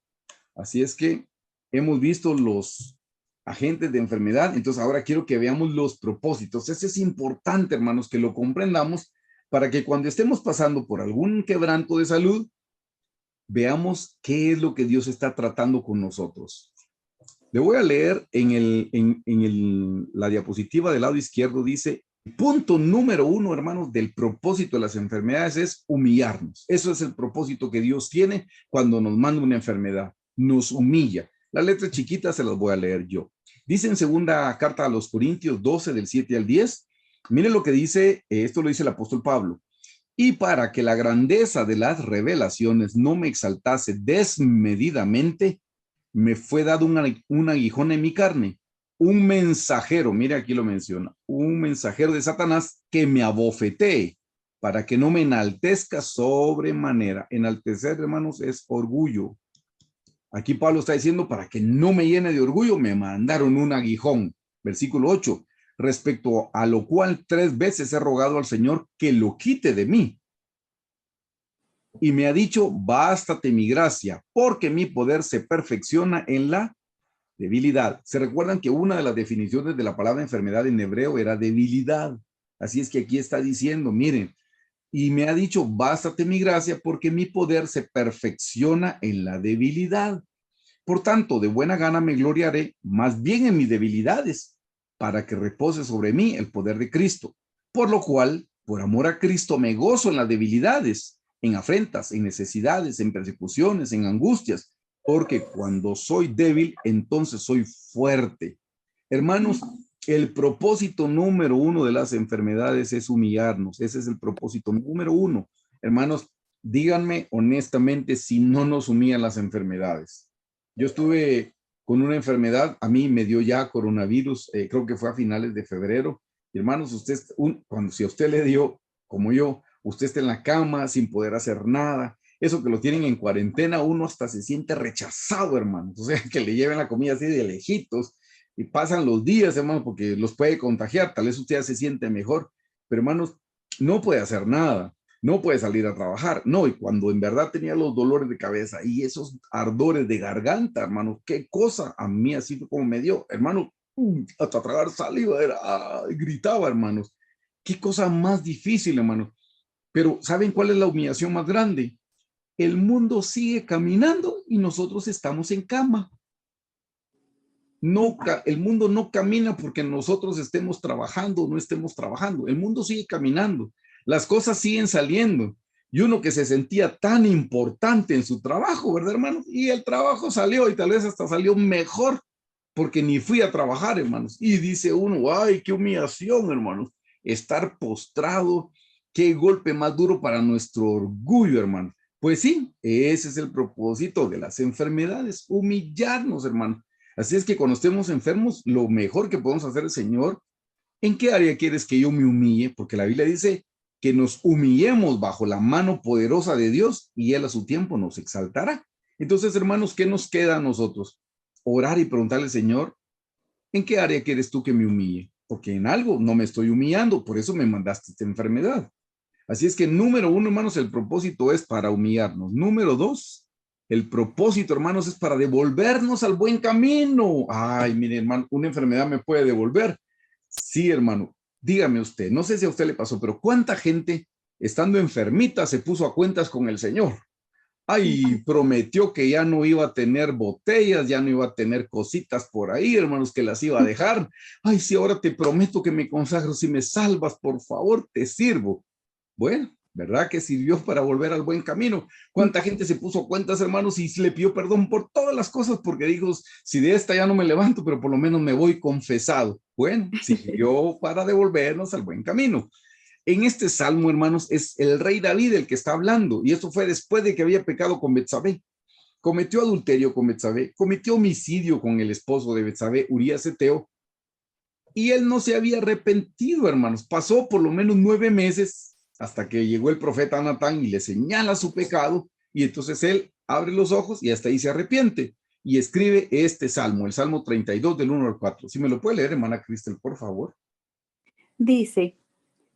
Así es que hemos visto los agentes de enfermedad, entonces ahora quiero que veamos los propósitos. Eso es importante, hermanos, que lo comprendamos para que cuando estemos pasando por algún quebranto de salud, veamos qué es lo que Dios está tratando con nosotros. Le voy a leer la diapositiva del lado izquierdo, dice, punto número 1, hermanos, del propósito de las enfermedades es humillarnos. Eso es el propósito que Dios tiene cuando nos manda una enfermedad. Nos humilla. Las letras chiquitas se las voy a leer yo. Dice en segunda carta a los Corintios 12, del 7 al 10. Miren lo que dice, esto lo dice el apóstol Pablo. Y para que la grandeza de las revelaciones no me exaltase desmedidamente, me fue dado un aguijón en mi carne, un mensajero, mire aquí lo menciona, un mensajero de Satanás que me abofetee para que no me enaltezca sobremanera. Enaltecer, hermanos, es orgullo. Aquí Pablo está diciendo, para que no me llene de orgullo, me mandaron un aguijón. Versículo 8, respecto a lo cual 3 veces he rogado al Señor que lo quite de mí. Y me ha dicho, bástate mi gracia, porque mi poder se perfecciona en la debilidad. Se recuerdan que una de las definiciones de la palabra enfermedad en hebreo era debilidad. Así es que aquí está diciendo, miren, y me ha dicho, bástate mi gracia, porque mi poder se perfecciona en la debilidad. Por tanto, de buena gana me gloriaré más bien en mis debilidades, para que repose sobre mí el poder de Cristo. Por lo cual, por amor a Cristo, me gozo en las debilidades, en afrentas, en necesidades, en persecuciones, en angustias, porque cuando soy débil, entonces soy fuerte. Hermanos, el propósito número 1 de las enfermedades es humillarnos. Ese es el propósito número 1. Hermanos, díganme honestamente si no nos humillan las enfermedades. Yo estuve con una enfermedad, a mí me dio ya coronavirus, creo que fue a finales de febrero. Y hermanos, si a usted le dio, como yo, usted está en la cama sin poder hacer nada, eso que lo tienen en cuarentena, uno hasta se siente rechazado, hermanos. O sea, que le lleven la comida así de lejitos y pasan los días, hermanos, porque los puede contagiar. Tal vez usted ya se siente mejor, pero hermanos, no puede hacer nada. No puede salir a trabajar. No, y cuando en verdad tenía los dolores de cabeza y esos ardores de garganta, hermano, qué cosa a mí así fue como me dio, hermano, hasta tragar saliva, gritaba, hermanos. Qué cosa más difícil, hermano. Pero ¿saben cuál es la humillación más grande? El mundo sigue caminando y nosotros estamos en cama. No, el mundo no camina porque nosotros estemos trabajando o no estemos trabajando. El mundo sigue caminando. Las cosas siguen saliendo. Y uno que se sentía tan importante en su trabajo, ¿verdad, hermanos? Y el trabajo salió y tal vez hasta salió mejor porque ni fui a trabajar, hermanos. Y dice uno, ay, qué humillación, hermanos. Estar postrado, qué golpe más duro para nuestro orgullo, hermanos. Pues sí, ese es el propósito de las enfermedades, humillarnos, hermanos. Así es que cuando estemos enfermos, lo mejor que podemos hacer es, Señor, ¿en qué área quieres que yo me humille? Porque la Biblia dice que nos humillemos bajo la mano poderosa de Dios y Él a su tiempo nos exaltará. Entonces, hermanos, ¿qué nos queda a nosotros? Orar y preguntarle, Señor, ¿en qué área quieres tú que me humille? Porque en algo no me estoy humillando, por eso me mandaste esta enfermedad. Así es que número uno, hermanos, el propósito es para humillarnos. Número dos, el propósito, hermanos, es para devolvernos al buen camino. Ay, mire, hermano, una enfermedad me puede devolver. Sí, hermano, dígame usted, no sé si a usted le pasó, pero ¿cuánta gente estando enfermita se puso a cuentas con el Señor? Ay, prometió que ya no iba a tener botellas, ya no iba a tener cositas por ahí, hermanos, que las iba a dejar. Ay, sí, ahora te prometo que me consagro, si me salvas, por favor, te sirvo. Bueno, ¿verdad que sirvió para volver al buen camino? ¿Cuánta gente se puso cuentas, hermanos, y le pidió perdón por todas las cosas? Porque dijo, si de esta ya no me levanto, pero por lo menos me voy confesado. Bueno, sirvió para devolvernos al buen camino. En este salmo, hermanos, es el rey David el que está hablando, y esto fue después de que había pecado con Betsabé. Cometió adulterio con Betsabé, cometió homicidio con el esposo de Betsabé, Urías Eteo, y él no se había arrepentido, hermanos. Pasó por lo menos 9 meses hasta que llegó el profeta Natán y le señala su pecado, y entonces él abre los ojos y hasta ahí se arrepiente y escribe este salmo, el Salmo 32 del 1 al 4. Si me lo puede leer, hermana Cristel, por favor. Dice,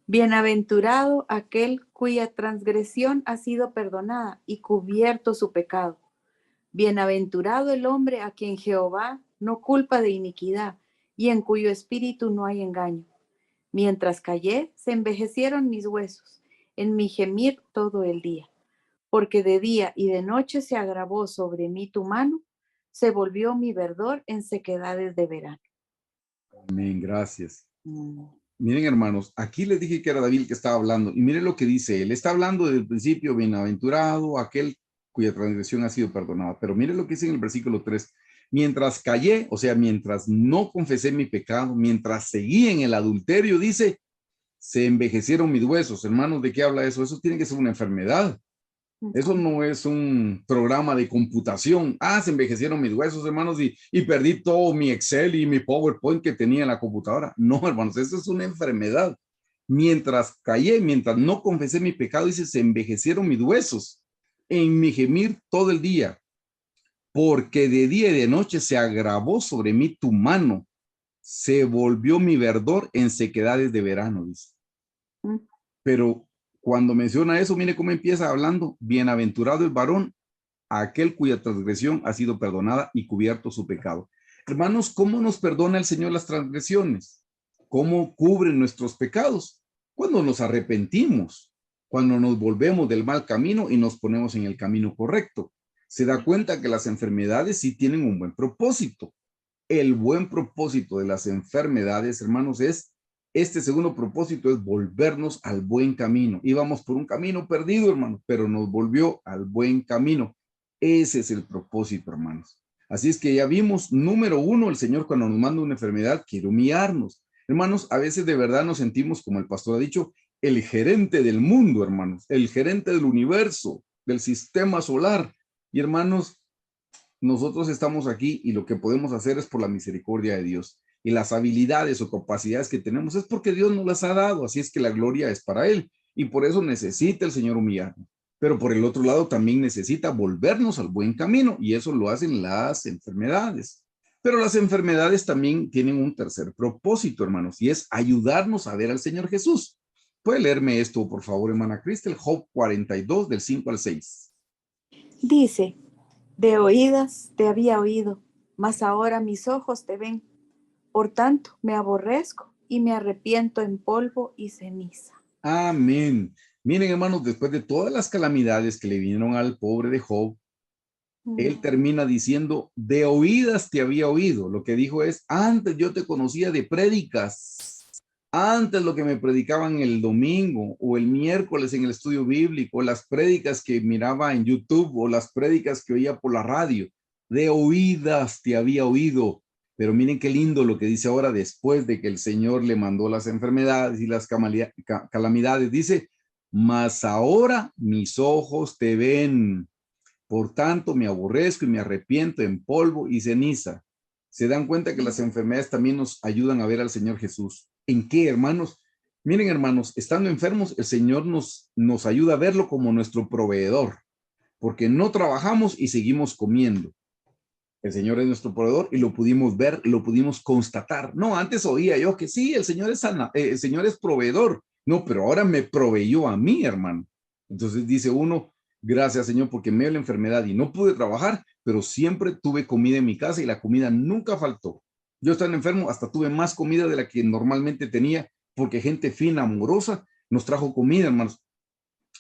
bienaventurado aquel cuya transgresión ha sido perdonada y cubierto su pecado. Bienaventurado el hombre a quien Jehová no culpa de iniquidad y en cuyo espíritu no hay engaño. Mientras callé, se envejecieron mis huesos, en mi gemir todo el día. Porque de día y de noche se agravó sobre mí tu mano, se volvió mi verdor en sequedades de verano. Amén, gracias. Miren, hermanos, aquí les dije que era David el que estaba hablando, y miren lo que dice él. Está hablando desde el principio, bienaventurado aquel cuya transgresión ha sido perdonada. Pero miren lo que dice en el versículo 3. Mientras callé, o sea, mientras no confesé mi pecado, mientras seguí en el adulterio, dice, se envejecieron mis huesos. Hermanos, ¿de qué habla eso? Eso tiene que ser una enfermedad. Eso no es un programa de computación. Se envejecieron mis huesos, hermanos, y perdí todo mi Excel y mi PowerPoint que tenía en la computadora. No, hermanos, eso es una enfermedad. Mientras callé, mientras no confesé mi pecado, dice, se envejecieron mis huesos en mi gemir todo el día, porque de día y de noche se agravó sobre mí tu mano, se volvió mi verdor en sequedades de verano, dice. Pero cuando menciona eso, mire cómo empieza hablando, bienaventurado el varón, aquel cuya transgresión ha sido perdonada y cubierto su pecado. Hermanos, ¿cómo nos perdona el Señor las transgresiones? ¿Cómo cubre nuestros pecados? Cuando nos arrepentimos, cuando nos volvemos del mal camino y nos ponemos en el camino correcto. Se da cuenta que las enfermedades sí tienen un buen propósito. El buen propósito de las enfermedades, hermanos, es este segundo propósito, es volvernos al buen camino. Íbamos por un camino perdido, hermanos, pero nos volvió al buen camino. Ese es el propósito, hermanos. Así es que ya vimos, número uno, el Señor cuando nos manda una enfermedad quiere humillarnos. Hermanos, a veces de verdad nos sentimos, como el pastor ha dicho, el gerente del mundo, hermanos, el gerente del universo, del sistema solar. Y hermanos, nosotros estamos aquí y lo que podemos hacer es por la misericordia de Dios. Y las habilidades o capacidades que tenemos es porque Dios nos las ha dado. Así es que la gloria es para Él. Y por eso necesita el Señor humillarnos. Pero por el otro lado también necesita volvernos al buen camino. Y eso lo hacen las enfermedades. Pero las enfermedades también tienen un tercer propósito, hermanos. Y es ayudarnos a ver al Señor Jesús. ¿Puede leerme esto, por favor, hermana Cristel? Job 42, del 5 al 6. Dice, de oídas te había oído, mas ahora mis ojos te ven. Por tanto, me aborrezco y me arrepiento en polvo y ceniza. Amén. Miren, hermanos, después de todas las calamidades que le vinieron al pobre de Job, él termina diciendo, de oídas te había oído. Lo que dijo es, antes yo te conocía de prédicas, antes lo que me predicaban el domingo o el miércoles en el estudio bíblico, las prédicas que miraba en YouTube o las prédicas que oía por la radio, de oídas te había oído. Pero miren qué lindo lo que dice ahora después de que el Señor le mandó las enfermedades y las calamidades. Dice, mas ahora mis ojos te ven. Por tanto, me aborrezco y me arrepiento en polvo y ceniza. Se dan cuenta que las enfermedades también nos ayudan a ver al Señor Jesús. ¿En qué, hermanos? Miren, hermanos, estando enfermos, el Señor nos ayuda a verlo como nuestro proveedor, porque no trabajamos y seguimos comiendo. El Señor es nuestro proveedor y lo pudimos ver, lo pudimos constatar. No, antes oía yo que sí, el Señor el Señor es proveedor. No, pero ahora me proveyó a mí, hermano. Entonces dice uno, gracias, Señor, porque me dio la enfermedad y no pude trabajar, pero siempre tuve comida en mi casa y la comida nunca faltó. Yo estando enfermo, hasta tuve más comida de la que normalmente tenía, porque gente fina, amorosa, nos trajo comida, hermanos,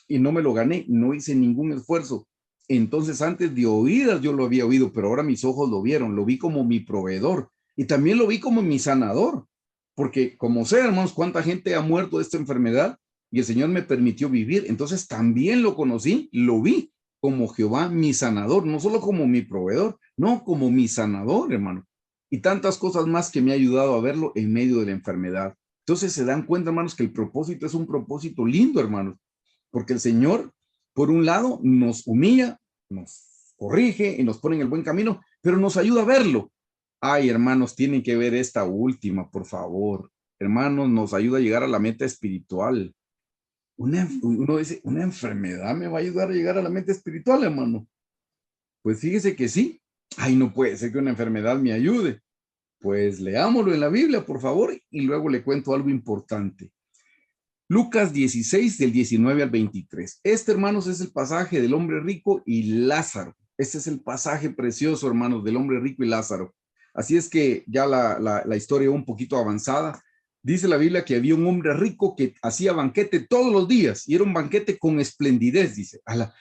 y no me lo gané, no hice ningún esfuerzo. Entonces antes de oídas yo lo había oído, pero ahora mis ojos lo vieron, lo vi como mi proveedor y también lo vi como mi sanador, porque como sé, hermanos, cuánta gente ha muerto de esta enfermedad y el Señor me permitió vivir, entonces también lo conocí, lo vi como Jehová mi sanador, no solo como mi proveedor, no, como mi sanador, hermano. Y tantas cosas más que me ha ayudado a verlo en medio de la enfermedad. Entonces se dan cuenta, hermanos, que el propósito es un propósito lindo, hermanos, porque el Señor, por un lado, nos humilla, nos corrige y nos pone en el buen camino, pero nos ayuda a verlo. Ay, hermanos, tienen que ver esta última, por favor. Hermanos, nos ayuda a llegar a la meta espiritual. Uno dice, ¿una enfermedad me va a ayudar a llegar a la meta espiritual, hermano? Pues fíjese que sí. Ay, no puede ser que una enfermedad me ayude. Pues leámoslo en la Biblia, por favor, y luego le cuento algo importante. Lucas 16, del 19 al 23. Este, hermanos, es el pasaje del hombre rico y Lázaro. Este es el pasaje precioso, hermanos, del hombre rico y Lázaro. Así es que ya la historia un poquito avanzada. Dice la Biblia que había un hombre rico que hacía banquete todos los días y era un banquete con esplendidez, dice.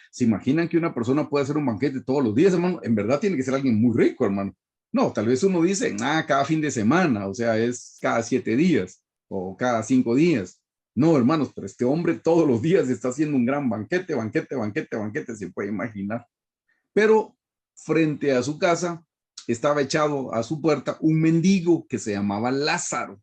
¿Se imaginan que una persona puede hacer un banquete todos los días, hermano? En verdad tiene que ser alguien muy rico, hermano. No, tal vez uno dice, cada fin de semana, o sea, es cada 7 días o cada 5 días. No, hermanos, pero este hombre todos los días está haciendo un gran banquete, banquete, banquete, banquete, se puede imaginar. Pero frente a su casa estaba echado a su puerta un mendigo que se llamaba Lázaro.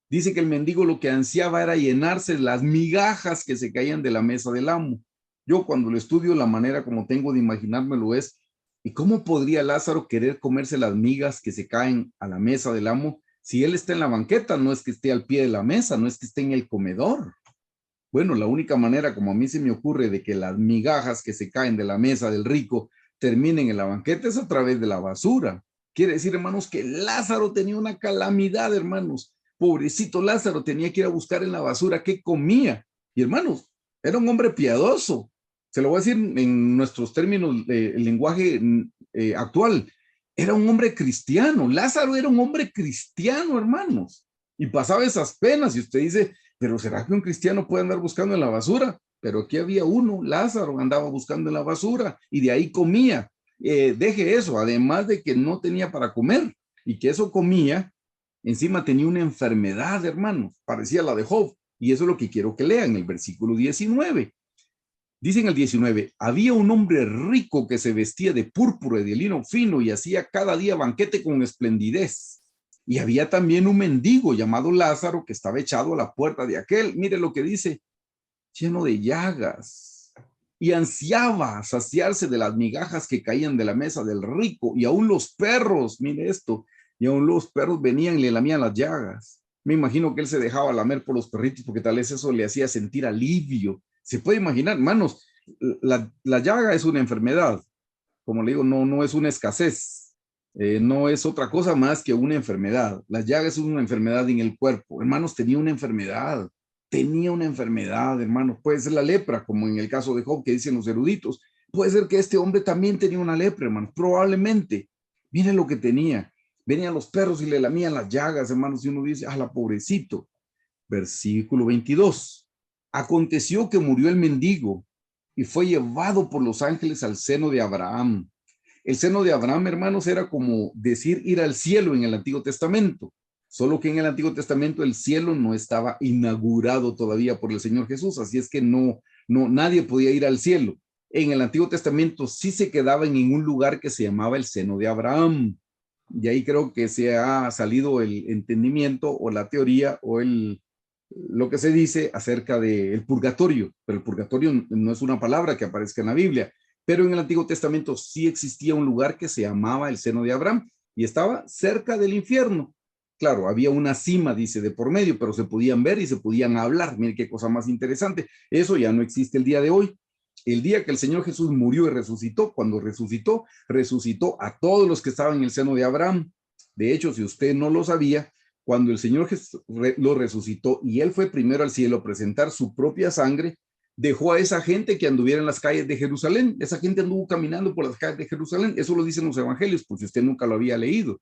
Dice que el mendigo lo que ansiaba era llenarse las migajas que se caían de la mesa del amo. Yo cuando lo estudio, la manera como tengo de imaginármelo es, ¿y cómo podría Lázaro querer comerse las migas que se caen a la mesa del amo si él está en la banqueta? No es que esté al pie de la mesa, no es que esté en el comedor. Bueno, la única manera como a mí se me ocurre de que las migajas que se caen de la mesa del rico terminen en la banqueta es a través de la basura. Quiere decir, hermanos, que Lázaro tenía una calamidad, hermanos. Pobrecito Lázaro tenía que ir a buscar en la basura qué comía. Y hermanos, era un hombre piadoso. Se lo voy a decir en nuestros términos de lenguaje actual. Era un hombre cristiano. Lázaro era un hombre cristiano, hermanos. Y pasaba esas penas. Y usted dice, pero ¿será que un cristiano puede andar buscando en la basura? Pero aquí había uno, Lázaro, andaba buscando en la basura y de ahí comía. Deje eso, además de que no tenía para comer y que eso comía, encima tenía una enfermedad, hermanos, parecía la de Job. Y eso es lo que quiero que lean, el versículo 19. Dice en el 19, había un hombre rico que se vestía de púrpura y de lino fino y hacía cada día banquete con esplendidez. Y había también un mendigo llamado Lázaro que estaba echado a la puerta de aquel. Mire lo que dice, lleno de llagas. Y ansiaba saciarse de las migajas que caían de la mesa del rico. Y aún los perros, mire esto, y aún los perros venían y le lamían las llagas. Me imagino que él se dejaba lamer por los perritos porque tal vez eso le hacía sentir alivio. Se puede imaginar, hermanos, la llaga es una enfermedad. Como le digo, no es una escasez. No es otra cosa más que una enfermedad. La llaga es una enfermedad en el cuerpo. Hermanos, tenía una enfermedad. Tenía una enfermedad, hermanos. Puede ser la lepra, como en el caso de Job, que dicen los eruditos. Puede ser que este hombre también tenía una lepra, hermanos. Probablemente. Miren lo que tenía. Venían los perros y le lamían las llagas, hermanos. Y uno dice, la pobrecito. Versículo 22. Aconteció que murió el mendigo y fue llevado por los ángeles al seno de Abraham. El seno de Abraham, hermanos, era como decir ir al cielo en el Antiguo Testamento, solo que en el Antiguo Testamento el cielo no estaba inaugurado todavía por el Señor Jesús, así es que nadie podía ir al cielo. En el Antiguo Testamento sí se quedaban en un lugar que se llamaba el seno de Abraham. Y ahí creo que se ha salido el entendimiento o la teoría o lo que se dice acerca del purgatorio, pero el purgatorio no es una palabra que aparezca en la Biblia, pero en el Antiguo Testamento sí existía un lugar que se llamaba el seno de Abraham y estaba cerca del infierno. Claro, había una cima, dice, de por medio, pero se podían ver y se podían hablar. Mire qué cosa más interesante. Eso ya no existe el día de hoy. El día que el Señor Jesús murió y resucitó, cuando resucitó, resucitó a todos los que estaban en el seno de Abraham. De hecho, si usted no lo sabía, cuando el Señor Jesús lo resucitó y él fue primero al cielo a presentar su propia sangre, dejó a esa gente que anduviera en las calles de Jerusalén. Esa gente anduvo caminando por las calles de Jerusalén. Eso lo dicen los evangelios, por si usted nunca lo había leído.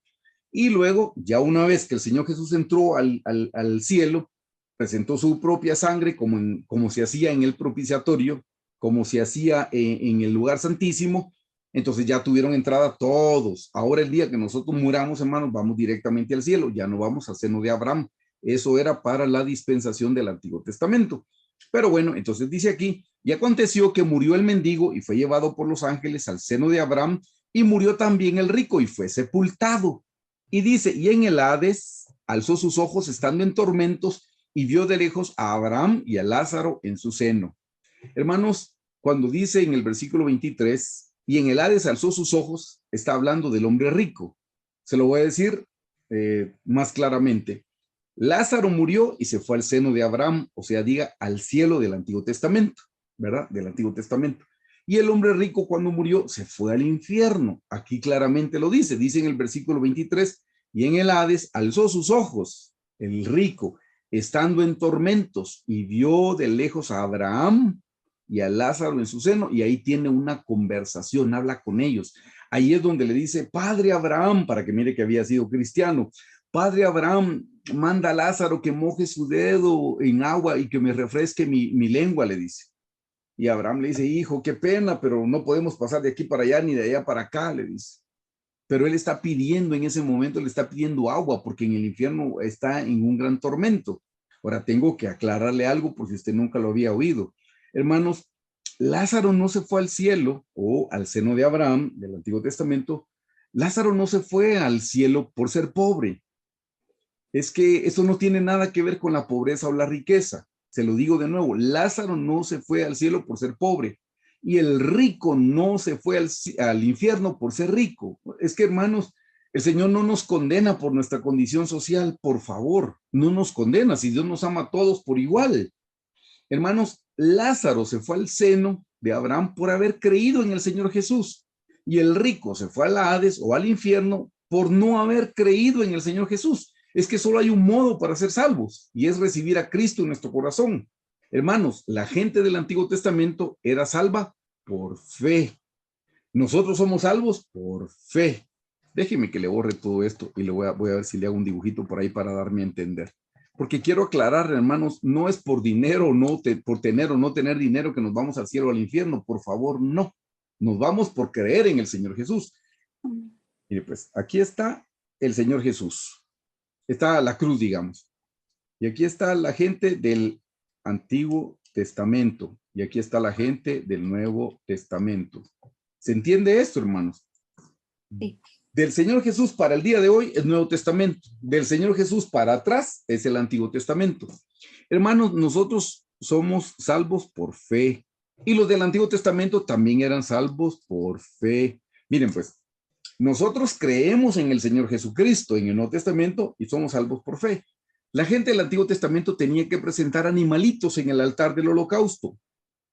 Y luego, ya una vez que el Señor Jesús entró al cielo, presentó su propia sangre como se hacía en el propiciatorio, como se hacía en el lugar santísimo. Entonces ya tuvieron entrada todos. Ahora el día que nosotros muramos, hermanos, vamos directamente al cielo, ya no vamos al seno de Abraham. Eso era para la dispensación del Antiguo Testamento. Pero bueno, entonces dice aquí, y aconteció que murió el mendigo y fue llevado por los ángeles al seno de Abraham, y murió también el rico y fue sepultado. Y dice, y en el Hades alzó sus ojos estando en tormentos y vio de lejos a Abraham y a Lázaro en su seno. Hermanos, cuando dice en el versículo 23, y en el Hades alzó sus ojos, está hablando del hombre rico. Se lo voy a decir más claramente. Lázaro murió y se fue al seno de Abraham, o sea, diga, al cielo del Antiguo Testamento, ¿verdad? Del Antiguo Testamento. Y el hombre rico cuando murió se fue al infierno. Aquí claramente lo dice en el versículo 23, y en el Hades alzó sus ojos, el rico, estando en tormentos, y vio de lejos a Abraham y a Lázaro en su seno, y ahí tiene una conversación, habla con ellos. Ahí es donde le dice, Padre Abraham, para que mire que había sido cristiano, Padre Abraham, manda a Lázaro que moje su dedo en agua y que me refresque mi lengua, le dice. Y Abraham le dice, hijo, qué pena, pero no podemos pasar de aquí para allá ni de allá para acá, le dice. Pero él está pidiendo en ese momento, le está pidiendo agua porque en el infierno está en un gran tormento. Ahora tengo que aclararle algo por si usted nunca lo había oído. Hermanos, Lázaro no se fue al cielo o al seno de Abraham del Antiguo Testamento. Lázaro no se fue al cielo por ser pobre. Es que eso no tiene nada que ver con la pobreza o la riqueza. Se lo digo de nuevo, Lázaro no se fue al cielo por ser pobre y el rico no se fue al infierno por ser rico. Es que, hermanos, el Señor no nos condena por nuestra condición social, por favor, no nos condena, si Dios nos ama a todos por igual. Hermanos, Lázaro se fue al seno de Abraham por haber creído en el Señor Jesús y el rico se fue al Hades o al infierno por no haber creído en el Señor Jesús. Es que solo hay un modo para ser salvos y es recibir a Cristo en nuestro corazón. Hermanos, la gente del Antiguo Testamento era salva por fe. Nosotros somos salvos por fe. Déjeme que le borre todo esto y le voy a ver si le hago un dibujito por ahí para darme a entender. Porque quiero aclarar, hermanos, no es por dinero, por tener o no tener dinero que nos vamos al cielo o al infierno. Por favor, no. Nos vamos por creer en el Señor Jesús. Mire, pues, aquí está el Señor Jesús. Está la cruz, digamos. Y aquí está la gente del Antiguo Testamento. Y aquí está la gente del Nuevo Testamento. ¿Se entiende esto, hermanos? Sí. Del Señor Jesús para el día de hoy es Nuevo Testamento. Del Señor Jesús para atrás es el Antiguo Testamento. Hermanos, nosotros somos salvos por fe. Y los del Antiguo Testamento también eran salvos por fe. Miren, pues, nosotros creemos en el Señor Jesucristo en el Nuevo Testamento y somos salvos por fe. La gente del Antiguo Testamento tenía que presentar animalitos en el altar del holocausto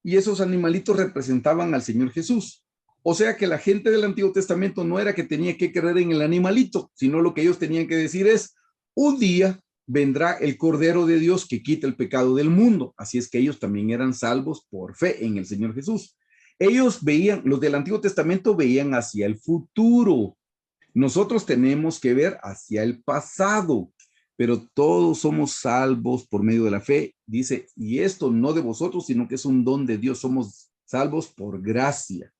y esos animalitos representaban al Señor Jesús. O sea que la gente del Antiguo Testamento no era que tenía que creer en el animalito, sino lo que ellos tenían que decir es, un día vendrá el Cordero de Dios que quita el pecado del mundo. Así es que ellos también eran salvos por fe en el Señor Jesús. Ellos veían, los del Antiguo Testamento veían hacia el futuro. Nosotros tenemos que ver hacia el pasado, pero todos somos salvos por medio de la fe. Dice, y esto no de vosotros, sino que es un don de Dios. Somos salvos por gracia.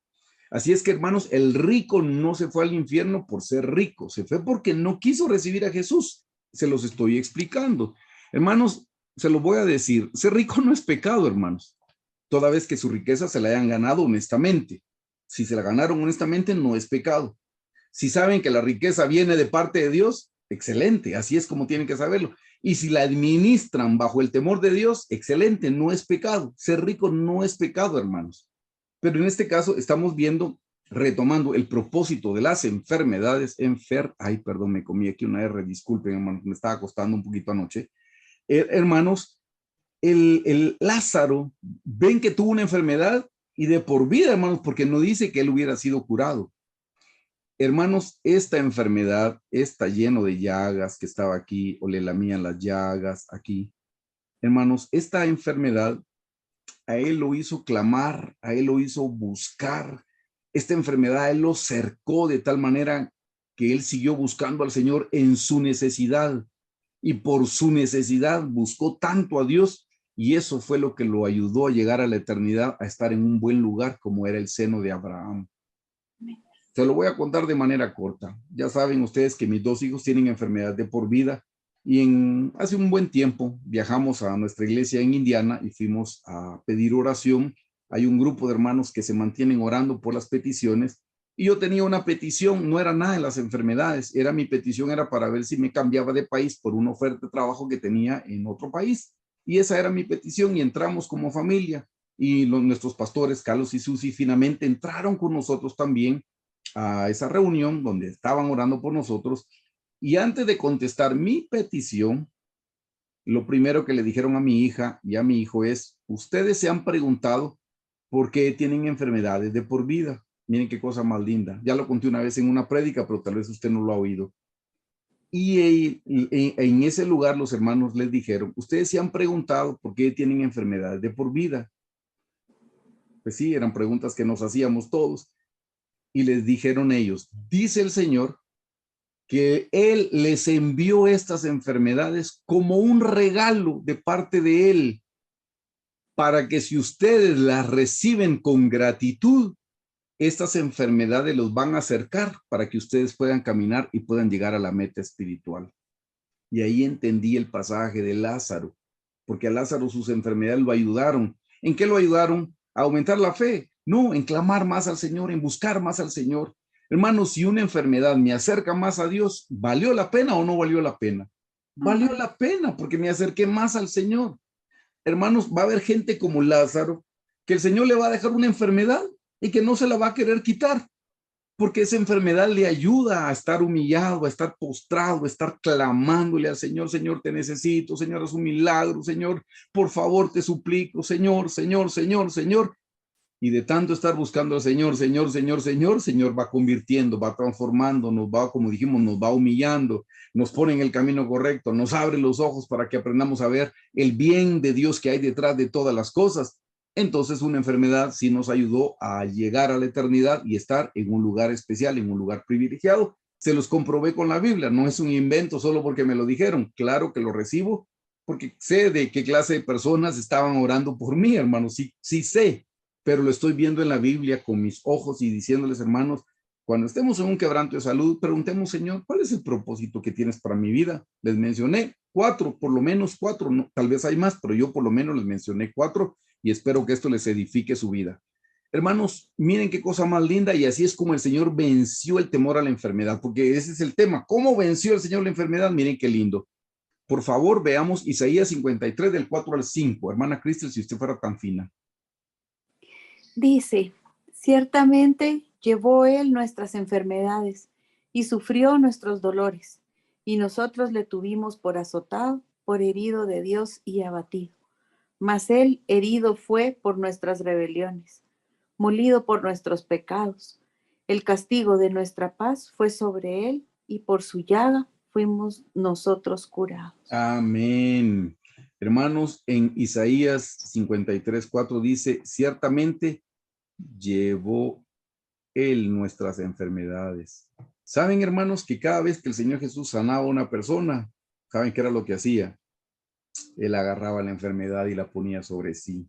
Así es que, hermanos, el rico no se fue al infierno por ser rico, se fue porque no quiso recibir a Jesús. Se los estoy explicando. Hermanos, se lo voy a decir, ser rico no es pecado, hermanos, toda vez que su riqueza se la hayan ganado honestamente. Si se la ganaron honestamente, no es pecado. Si saben que la riqueza viene de parte de Dios, excelente, así es como tienen que saberlo. Y si la administran bajo el temor de Dios, excelente, no es pecado. Ser rico no es pecado, hermanos. Pero en este caso estamos viendo retomando el propósito de las enfermedades, ay, perdón, me comí aquí una R, disculpen, hermanos, me estaba costando un poquito anoche. Hermanos, el Lázaro, ven que tuvo una enfermedad y de por vida, hermanos, porque no dice que él hubiera sido curado. Hermanos, esta enfermedad está lleno de llagas, que estaba aquí, o le lamían las llagas aquí. Hermanos, esta enfermedad a él lo hizo clamar, a él lo hizo buscar. Esta enfermedad a él lo cercó de tal manera que él siguió buscando al Señor en su necesidad. Y por su necesidad buscó tanto a Dios, y eso fue lo que lo ayudó a llegar a la eternidad, a estar en un buen lugar como era el seno de Abraham. Se lo voy a contar de manera corta. Ya saben ustedes que mis dos hijos tienen enfermedad de por vida, y hace un buen tiempo viajamos a nuestra iglesia en Indiana y fuimos a pedir oración. Hay un grupo de hermanos que se mantienen orando por las peticiones, y yo tenía una petición, no era nada de las enfermedades, mi petición era para ver si me cambiaba de país por una oferta de trabajo que tenía en otro país. Y esa era mi petición, y entramos como familia, y nuestros pastores, Carlos y Susi, finalmente entraron con nosotros también a esa reunión donde estaban orando por nosotros. Y antes de contestar mi petición, lo primero que le dijeron a mi hija y a mi hijo es: ustedes se han preguntado por qué tienen enfermedades de por vida. Miren qué cosa más linda. Ya lo conté una vez en una prédica, pero tal vez usted no lo ha oído. Y en ese lugar los hermanos les dijeron: ustedes se han preguntado por qué tienen enfermedades de por vida. Pues sí, eran preguntas que nos hacíamos todos. Y les dijeron ellos: dice el Señor que Él les envió estas enfermedades como un regalo de parte de Él, para que si ustedes las reciben con gratitud, estas enfermedades los van a acercar para que ustedes puedan caminar y puedan llegar a la meta espiritual. Y ahí entendí el pasaje de Lázaro, porque a Lázaro sus enfermedades lo ayudaron. ¿En qué lo ayudaron? A aumentar la fe. No, en clamar más al Señor, en buscar más al Señor. Hermanos, si una enfermedad me acerca más a Dios, ¿valió la pena o no valió la pena? Valió la pena porque me acerqué más al Señor. Hermanos, va a haber gente como Lázaro, que el Señor le va a dejar una enfermedad y que no se la va a querer quitar, porque esa enfermedad le ayuda a estar humillado, a estar postrado, a estar clamándole al Señor: Señor, te necesito, Señor, haz un milagro, Señor, por favor, te suplico, Señor, Señor, Señor, Señor. Y de tanto estar buscando al Señor, Señor, Señor, Señor, Señor va convirtiendo, va transformando, nos va, como dijimos, nos va humillando, nos pone en el camino correcto, nos abre los ojos para que aprendamos a ver el bien de Dios que hay detrás de todas las cosas. Entonces una enfermedad sí nos ayudó a llegar a la eternidad y estar en un lugar especial, en un lugar privilegiado. Se los comprobé con la Biblia, no es un invento solo porque me lo dijeron. Claro que lo recibo porque sé de qué clase de personas estaban orando por mí, hermanos. Sí, sí sé, pero lo estoy viendo en la Biblia con mis ojos y diciéndoles: hermanos, cuando estemos en un quebranto de salud, preguntemos: Señor, ¿cuál es el propósito que tienes para mi vida? Les mencioné 4, por lo menos 4, no, tal vez hay más, pero yo por lo menos les mencioné 4, y espero que esto les edifique su vida. Hermanos, miren qué cosa más linda, y así es como el Señor venció el temor a la enfermedad, porque ese es el tema. ¿Cómo venció el Señor la enfermedad? Miren qué lindo. Por favor, veamos Isaías 53 del 4 al 5. Hermana Cristel, si usted fuera tan fina. Dice: ciertamente llevó él nuestras enfermedades y sufrió nuestros dolores, y nosotros le tuvimos por azotado, por herido de Dios y abatido. Mas él herido fue por nuestras rebeliones, molido por nuestros pecados. El castigo de nuestra paz fue sobre él, y por su llaga fuimos nosotros curados. Amén. Hermanos, en Isaías 53, 4 dice: ciertamente llevó Él nuestras enfermedades. ¿Saben, hermanos, que cada vez que el Señor Jesús sanaba a una persona, saben qué era lo que hacía? Él agarraba la enfermedad y la ponía sobre sí.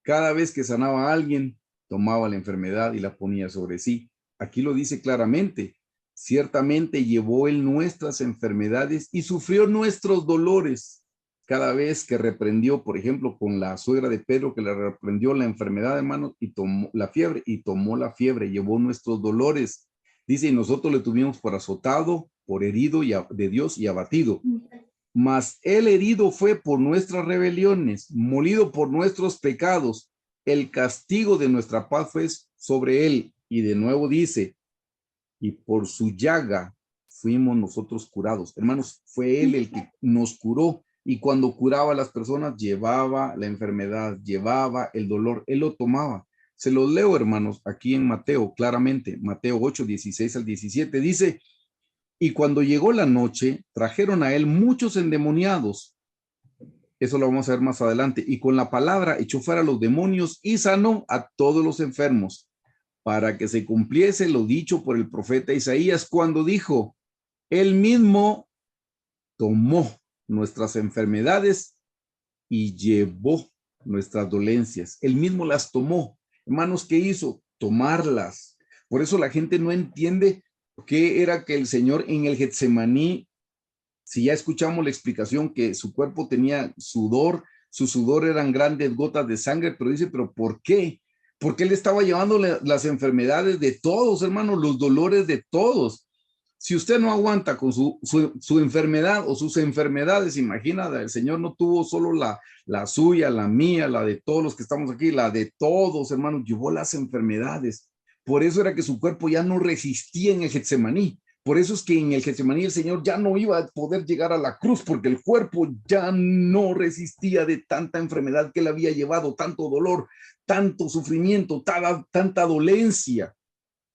Cada vez que sanaba a alguien, tomaba la enfermedad y la ponía sobre sí. Aquí lo dice claramente: ciertamente llevó Él nuestras enfermedades y sufrió nuestros dolores. Cada vez que reprendió, por ejemplo, con la suegra de Pedro, que le reprendió la enfermedad, hermanos, y tomó la fiebre, llevó nuestros dolores. Dice: y nosotros le tuvimos por azotado, por herido de Dios y abatido. Mas él herido fue por nuestras rebeliones, molido por nuestros pecados. El castigo de nuestra paz fue sobre él, Y de nuevo dice, y por su llaga fuimos nosotros curados. Hermanos, fue Él el que nos curó. Y cuando curaba a las personas, llevaba la enfermedad, llevaba el dolor, Él lo tomaba. Se los leo, hermanos, aquí en Mateo, claramente, Mateo 8, 16 al 17, dice, y cuando llegó la noche, trajeron a Él muchos endemoniados. Eso lo vamos a ver más adelante. Y con la palabra echó fuera a los demonios y sanó a todos los enfermos, para que se cumpliese lo dicho por el profeta Isaías cuando dijo, Él mismo tomó nuestras enfermedades y llevó nuestras dolencias. Él mismo las tomó. Hermanos, ¿qué hizo? Tomarlas. Por eso la gente no entiende qué era que el Señor en el Getsemaní, si ya escuchamos la explicación que su cuerpo tenía sudor, su sudor eran grandes gotas de sangre, pero dice, ¿pero por qué? Porque Él estaba llevando las enfermedades de todos, hermanos, los dolores de todos. Si usted no aguanta con su enfermedad o sus enfermedades, imagina, el Señor no tuvo solo la suya, la mía, la de todos los que estamos aquí, la de todos, hermanos, llevó las enfermedades. Por eso era que su cuerpo ya no resistía en el Getsemaní. Por eso es que en el Getsemaní el Señor ya no iba a poder llegar a la cruz, porque el cuerpo ya no resistía de tanta enfermedad que él había llevado, tanto dolor, tanto sufrimiento, tanta dolencia.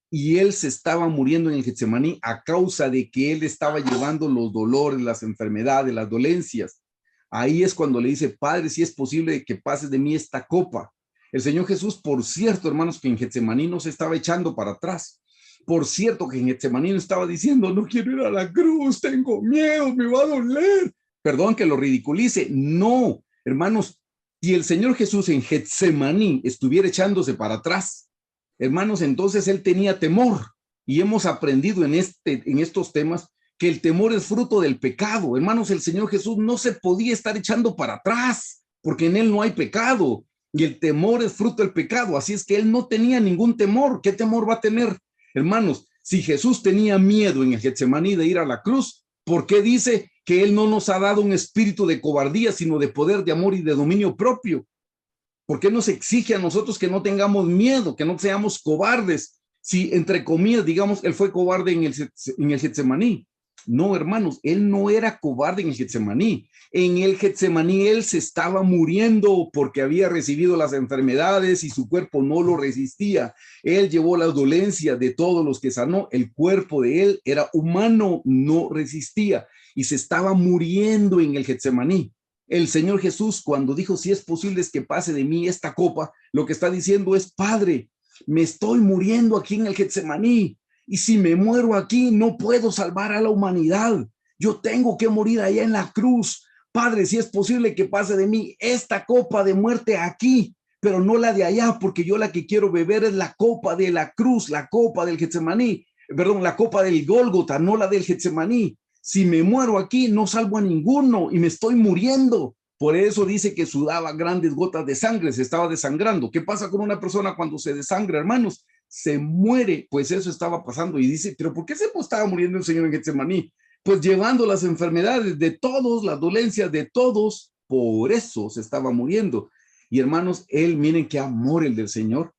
Y él se estaba muriendo en el Getsemaní a causa de que él estaba llevando los dolores, las enfermedades, las dolencias. Ahí es cuando le dice, Padre, si es posible que pases de mí esta copa. El Señor Jesús, por cierto, hermanos, que en Getsemaní no se estaba echando para atrás. Por cierto, que en Getsemaní no estaba diciendo, no quiero ir a la cruz, tengo miedo, me va a doler. Perdón que lo ridiculice. No, hermanos, si el Señor Jesús en Getsemaní estuviera echándose para atrás, hermanos, entonces él tenía temor. Y hemos aprendido en estos temas que el temor es fruto del pecado. Hermanos, el Señor Jesús no se podía estar echando para atrás, porque en él no hay pecado. Y el temor es fruto del pecado. Así es que él no tenía ningún temor. ¿Qué temor va a tener? Hermanos, si Jesús tenía miedo en el Getsemaní de ir a la cruz, ¿por qué dice que él no nos ha dado un espíritu de cobardía, sino de poder, de amor y de dominio propio? ¿Por qué nos exige a nosotros que no tengamos miedo, que no seamos cobardes? Si, entre comillas, digamos, él fue cobarde en el Getsemaní. No, hermanos, él no era cobarde en el Getsemaní. En el Getsemaní él se estaba muriendo porque había recibido las enfermedades y su cuerpo no lo resistía. Él llevó las dolencias de todos los que sanó. El cuerpo de él era humano, no resistía y se estaba muriendo en el Getsemaní. El Señor Jesús, cuando dijo, si es posible es que pase de mí esta copa, lo que está diciendo es, Padre, me estoy muriendo aquí en el Getsemaní, y si me muero aquí, no puedo salvar a la humanidad. Yo tengo que morir allá en la cruz. Padre, si es posible que pase de mí esta copa de muerte aquí, pero no la de allá, porque yo la que quiero beber es la copa de la cruz, la copa del Getsemaní, perdón, la copa del Gólgota, no la del Getsemaní. Si me muero aquí, no salvo a ninguno y me estoy muriendo. Por eso dice que sudaba grandes gotas de sangre, se estaba desangrando. ¿Qué pasa con una persona cuando se desangra, hermanos? Se muere, pues eso estaba pasando. Y dice, ¿pero por qué se estaba muriendo el Señor en Getsemaní? Pues llevando las enfermedades de todos, las dolencias de todos, por eso se estaba muriendo. Y hermanos, él, miren qué amor el del Señor.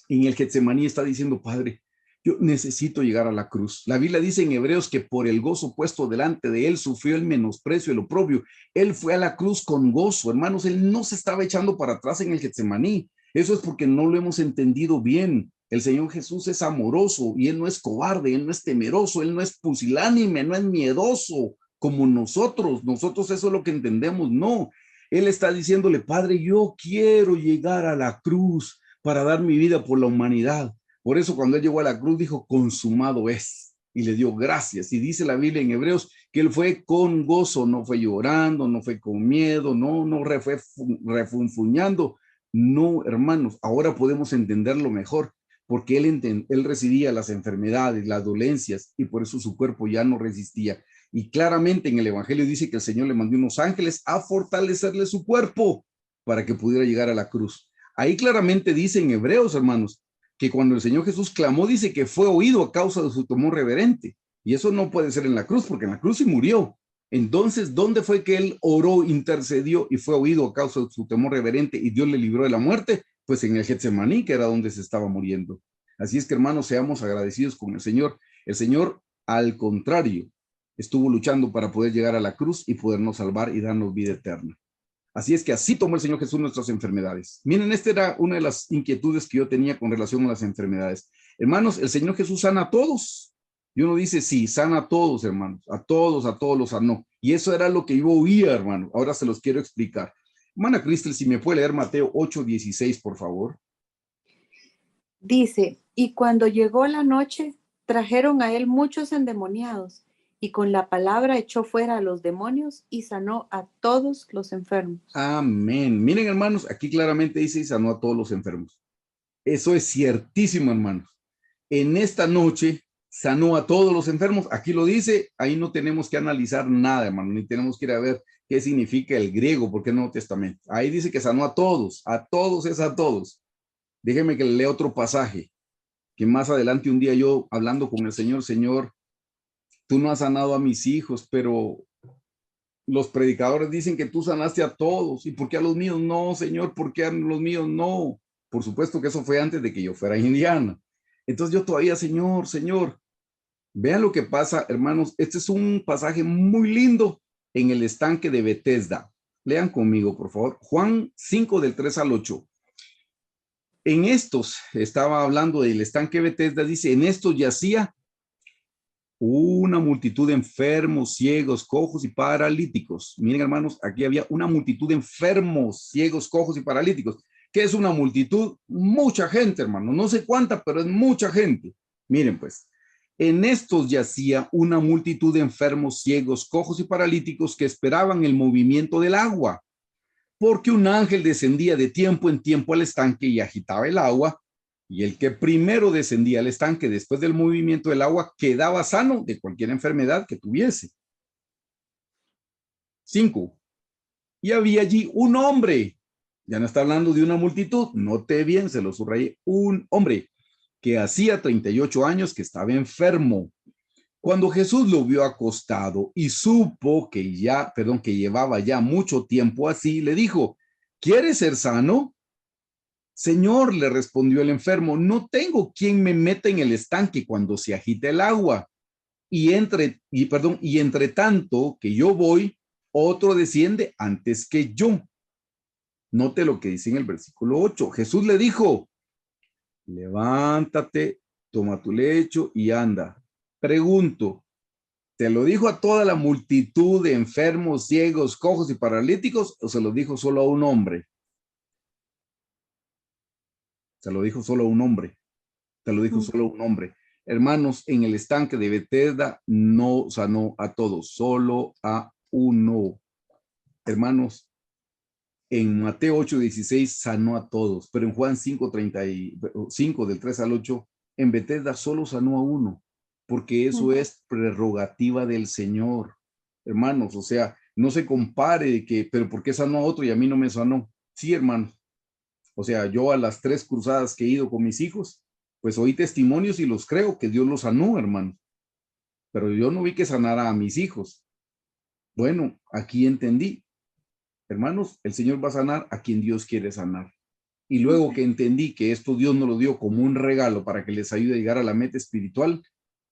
En el Getsemaní está diciendo, Padre, yo necesito llegar a la cruz. La Biblia dice en Hebreos que por el gozo puesto delante de él sufrió el menosprecio, el oprobio. Él fue a la cruz con gozo, hermanos. Él no se estaba echando para atrás en el Getsemaní. Eso es porque no lo hemos entendido bien. El Señor Jesús es amoroso y él no es cobarde, él no es temeroso, él no es pusilánime, no es miedoso como nosotros. Nosotros eso es lo que entendemos. No, él está diciéndole, Padre, yo quiero llegar a la cruz para dar mi vida por la humanidad. Por eso cuando él llegó a la cruz dijo, consumado es, y le dio gracias. Y dice la Biblia en Hebreos que él fue con gozo, no fue llorando, no fue con miedo, no fue refunfuñando. No, hermanos, ahora podemos entenderlo mejor, porque él recibía las enfermedades, las dolencias, y por eso su cuerpo ya no resistía. Y claramente en el Evangelio dice que el Señor le mandó unos ángeles a fortalecerle su cuerpo para que pudiera llegar a la cruz. Ahí claramente dice en Hebreos, hermanos, que cuando el Señor Jesús clamó, dice que fue oído a causa de su temor reverente. Y eso no puede ser en la cruz, porque en la cruz sí murió. Entonces, ¿dónde fue que él oró, intercedió y fue oído a causa de su temor reverente y Dios le libró de la muerte? Pues en el Getsemaní, que era donde se estaba muriendo. Así es que, hermanos, seamos agradecidos con el Señor. El Señor, al contrario, estuvo luchando para poder llegar a la cruz y podernos salvar y darnos vida eterna. Así es que así tomó el Señor Jesús nuestras enfermedades. Miren, esta era una de las inquietudes que yo tenía con relación a las enfermedades. Hermanos, el Señor Jesús sana a todos. Y uno dice, sí, sana a todos, hermanos. A todos los sanó. Y eso era lo que yo oía, hermano. Ahora se los quiero explicar. Hermana Cristel, si me puede leer Mateo 8:16, por favor. Dice, y cuando llegó la noche, trajeron a él muchos endemoniados, y con la palabra echó fuera a los demonios y sanó a todos los enfermos. Amén. Miren, hermanos, aquí claramente dice y sanó a todos los enfermos. Eso es ciertísimo, hermanos. En esta noche sanó a todos los enfermos. Aquí lo dice, ahí no tenemos que analizar nada, hermano, ni tenemos que ir a ver qué significa el griego, porque el Nuevo Testamento. Ahí dice que sanó a todos es a todos. Déjeme que le lea otro pasaje, que más adelante un día yo hablando con el Señor, Señor, tú no has sanado a mis hijos, pero los predicadores dicen que tú sanaste a todos. ¿Y por qué a los míos no, Señor? ¿Por qué a los míos no? Por supuesto que eso fue antes de que yo fuera indiana. Entonces yo todavía, Señor, vean lo que pasa, hermanos. Este es un pasaje muy lindo en el estanque de Betesda. Lean conmigo, por favor. Juan 5 del 3 al 8. En estos, estaba hablando del estanque de Betesda, dice, en estos yacía una multitud de enfermos, ciegos, cojos y paralíticos. Miren, hermanos, aquí había una multitud de enfermos, ciegos, cojos y paralíticos. ¿Qué es una multitud? Mucha gente, hermano. No sé cuánta, pero es mucha gente. Miren, pues, en estos yacía una multitud de enfermos, ciegos, cojos y paralíticos que esperaban el movimiento del agua, porque un ángel descendía de tiempo en tiempo al estanque y agitaba el agua, y el que primero descendía al estanque después del movimiento del agua quedaba sano de cualquier enfermedad que tuviese. 5. Y había allí un hombre, ya no está hablando de una multitud, note bien, se lo subrayé, un hombre que hacía 38 años que estaba enfermo. Cuando Jesús lo vio acostado y supo que llevaba ya mucho tiempo así, le dijo, ¿quieres ser sano? Señor, le respondió el enfermo, no tengo quien me meta en el estanque cuando se agita el agua. Y entre tanto que yo voy, otro desciende antes que yo. Note lo que dice en el versículo 8. Jesús le dijo, levántate, toma tu lecho y anda. Pregunto, ¿te lo dijo a toda la multitud de enfermos, ciegos, cojos y paralíticos o se lo dijo solo a un hombre? Se lo dijo solo a un hombre. Se lo dijo solo a un hombre. Hermanos, en el estanque de Betesda no sanó a todos, solo a uno. Hermanos, en Mateo 8:16 sanó a todos, pero en Juan 5:35 del 3 al 8, en Betesda solo sanó a uno, porque eso es prerrogativa del Señor. Hermanos, o sea, no se compare de que, pero ¿por qué sanó a otro y a mí no me sanó? Sí, hermano. O sea, yo a las 3 cruzadas que he ido con mis hijos, pues oí testimonios y los creo que Dios los sanó, hermano. Pero yo no vi que sanara a mis hijos. Bueno, aquí entendí. Hermanos, el Señor va a sanar a quien Dios quiere sanar. Y luego que entendí que esto Dios nos lo dio como un regalo para que les ayude a llegar a la meta espiritual,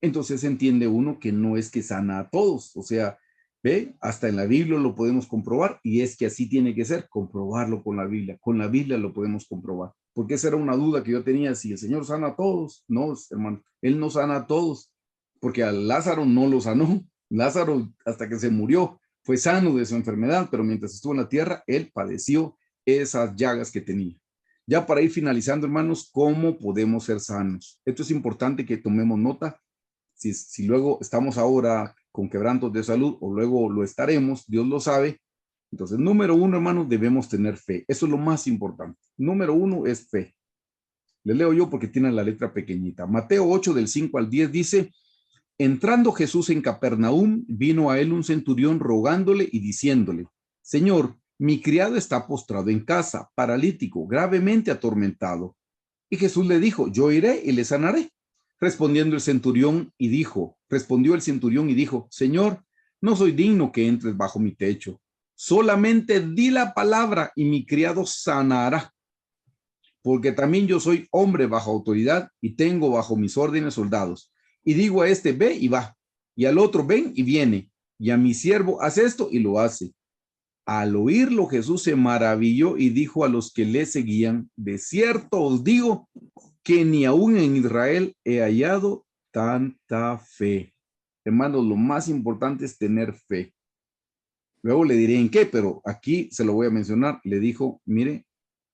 entonces entiende uno que no es que sana a todos. O sea, ve, hasta en la Biblia lo podemos comprobar y es que así tiene que ser, comprobarlo con la Biblia. Con la Biblia lo podemos comprobar. Porque esa era una duda que yo tenía, si el Señor sana a todos. No, hermano, Él no sana a todos, porque a Lázaro no lo sanó. Lázaro, hasta que se murió, fue sano de su enfermedad, pero mientras estuvo en la tierra, él padeció esas llagas que tenía. Ya para ir finalizando, hermanos, ¿cómo podemos ser sanos? Esto es importante que tomemos nota. Si luego estamos ahora con quebrantos de salud o luego lo estaremos, Dios lo sabe. Entonces, número 1, hermanos, debemos tener fe. Eso es lo más importante. Número 1 es fe. Le leo yo porque tiene la letra pequeñita. Mateo 8 del 5 al 10 dice, entrando Jesús en Capernaum, vino a él un centurión rogándole y diciéndole, Señor, mi criado está postrado en casa, paralítico, gravemente atormentado. Y Jesús le dijo, yo iré y le sanaré. Respondió el centurión y dijo, Señor, no soy digno que entres bajo mi techo. Solamente di la palabra y mi criado sanará. porque también yo soy hombre bajo autoridad y tengo bajo mis órdenes soldados. Y digo a este, ve y va, y al otro, ven y viene, y a mi siervo, haz esto y lo hace. Al oírlo, Jesús se maravilló y dijo a los que le seguían, de cierto os digo que ni aún en Israel he hallado tanta fe. Hermanos, lo más importante es tener fe. Luego le diré en qué, pero aquí se lo voy a mencionar. Le dijo, mire,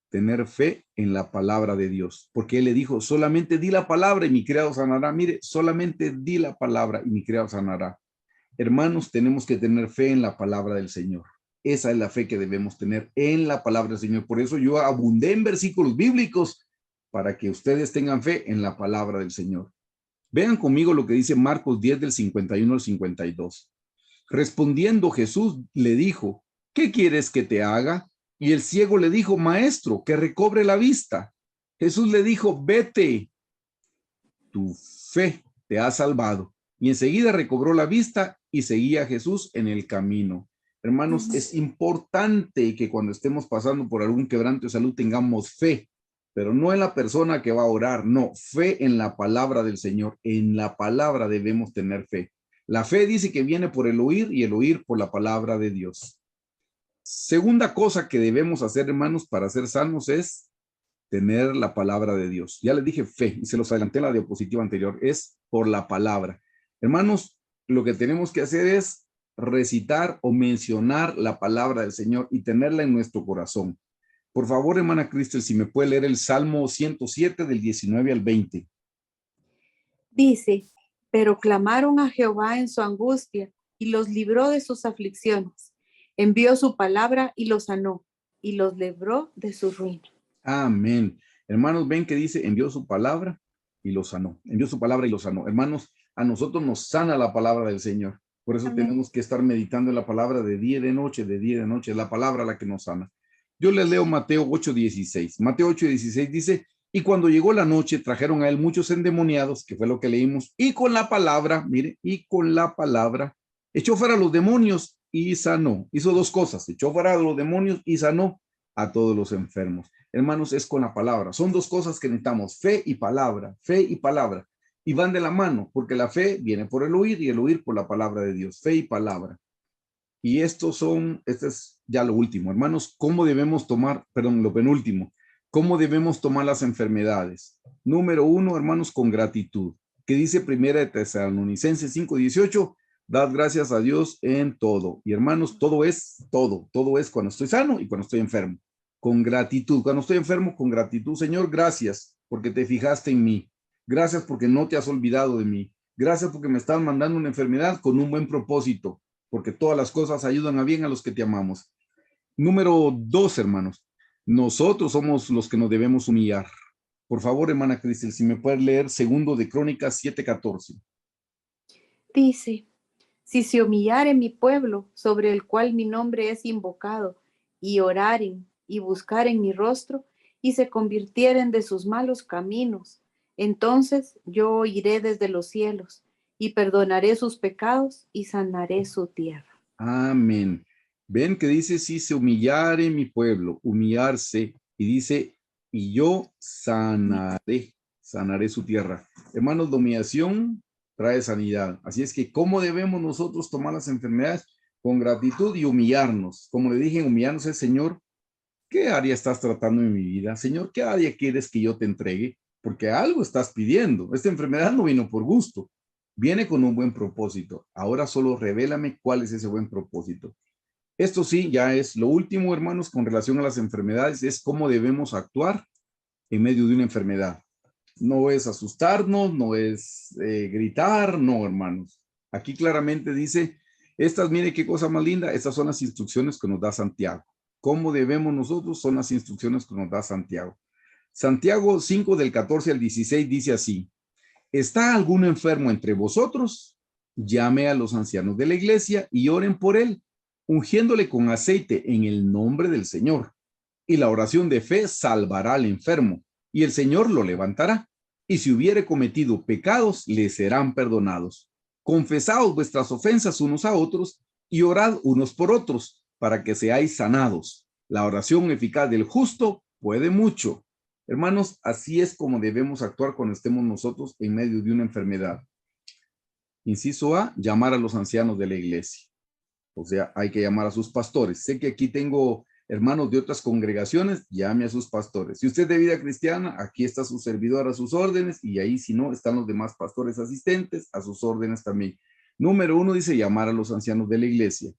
tener fe en la palabra de Dios, porque él le dijo, solamente di la palabra y mi criado sanará. Mire, solamente di la palabra y mi criado sanará. Hermanos, tenemos que tener fe en la palabra del Señor. Esa es la fe que debemos tener en la palabra del Señor. Por eso yo abundé en versículos bíblicos para que ustedes tengan fe en la palabra del Señor. Vean conmigo lo que dice Marcos 10 del 51 al 52. Respondiendo Jesús le dijo, ¿qué quieres que te haga? Y el ciego le dijo, maestro, que recobre la vista. Jesús le dijo, vete, tu fe te ha salvado. Y enseguida recobró la vista y seguía a Jesús en el camino. Hermanos, es importante que cuando estemos pasando por algún quebranto de salud tengamos fe, pero no en la persona que va a orar, no, fe en la palabra del Señor. En la palabra debemos tener fe. La fe dice que viene por el oír y el oír por la palabra de Dios. Segunda cosa que debemos hacer, hermanos, para ser sanos es tener la palabra de Dios. Ya les dije fe y se los adelanté en la diapositiva anterior, es por la palabra. Hermanos, lo que tenemos que hacer es recitar o mencionar la palabra del Señor y tenerla en nuestro corazón. Por favor, hermana Cristel, si me puede leer el Salmo 107 del 19 al 20. Dice, pero clamaron a Jehová en su angustia y los libró de sus aflicciones. Envió su palabra y los sanó y los libró de su ruina. Amén. Hermanos, ven que dice, envió su palabra y los sanó. Envió su palabra y los sanó. Hermanos, a nosotros nos sana la palabra del Señor. Por eso Amén. tenemos que estar meditando en la palabra de día y de noche, de día y de noche. Es la palabra la que nos sana. Yo les leo Mateo 8:16. Mateo 8:16 dice, y cuando llegó la noche, trajeron a él muchos endemoniados, que fue lo que leímos, y con la palabra, mire, y con la palabra, echó fuera a los demonios y sanó. Hizo dos cosas, echó fuera a los demonios y sanó a todos los enfermos. Hermanos, es con la palabra. Son dos cosas que necesitamos, fe y palabra, y van de la mano, porque la fe viene por el oír y el oír por la palabra de Dios, fe y palabra. Y este es ya lo último, hermanos, ¿cómo debemos tomar, lo penúltimo, cómo debemos tomar las enfermedades? Número 1, hermanos, con gratitud, que dice Primera de Tesalonicenses 5:18, dad gracias a Dios en todo. Y hermanos, todo es cuando estoy sano y cuando estoy enfermo. Con gratitud, cuando estoy enfermo, con gratitud, Señor, gracias porque te fijaste en mí. Gracias porque no te has olvidado de mí. Gracias porque me estás mandando una enfermedad con un buen propósito, porque todas las cosas ayudan a bien a los que te amamos. Número 2, hermanos, nosotros somos los que nos debemos humillar. Por favor, hermana Cristel, si me puedes leer segundo de Crónicas 7:14. Dice, si se humillare mi pueblo, sobre el cual mi nombre es invocado, y oraren y buscaren mi rostro, y se convirtieren de sus malos caminos, entonces yo oiré desde los cielos, y perdonaré sus pecados, y sanaré su tierra. Amén. Ven que dice, si se humillare mi pueblo, humillarse, y dice, y yo sanaré su tierra. Hermanos, la humillación trae sanidad. Así es que, ¿cómo debemos nosotros tomar las enfermedades? Con gratitud y humillarnos. Como le dije, humillarnos es, Señor, ¿qué área estás tratando en mi vida? Señor, ¿qué área quieres que yo te entregue? Porque algo estás pidiendo. Esta enfermedad no vino por gusto. Viene con un buen propósito. Ahora solo revélame cuál es ese buen propósito. Esto sí, ya es lo último, hermanos, con relación a las enfermedades, es cómo debemos actuar en medio de una enfermedad. No es asustarnos, no es gritar, no, hermanos. Aquí claramente dice, mire qué cosa más linda, estas son las instrucciones que nos da Santiago. ¿Cómo debemos nosotros? Son las instrucciones que nos da Santiago. Santiago 5 del 14 al 16 dice así, ¿está alguno enfermo entre vosotros? Llame a los ancianos de la iglesia y oren por él, ungiéndole con aceite en el nombre del Señor. Y la oración de fe salvará al enfermo, y el Señor lo levantará. Y si hubiere cometido pecados, le serán perdonados. Confesaos vuestras ofensas unos a otros, y orad unos por otros, para que seáis sanados. La oración eficaz del justo puede mucho. Hermanos, así es como debemos actuar cuando estemos nosotros en medio de una enfermedad. Inciso A, llamar a los ancianos de la iglesia. O sea, hay que llamar a sus pastores. Sé que aquí tengo hermanos de otras congregaciones, llame a sus pastores. Si usted es de vida cristiana, aquí está su servidor a sus órdenes, y ahí si no, están los demás pastores asistentes a sus órdenes también. Número 1 dice llamar a los ancianos de la iglesia.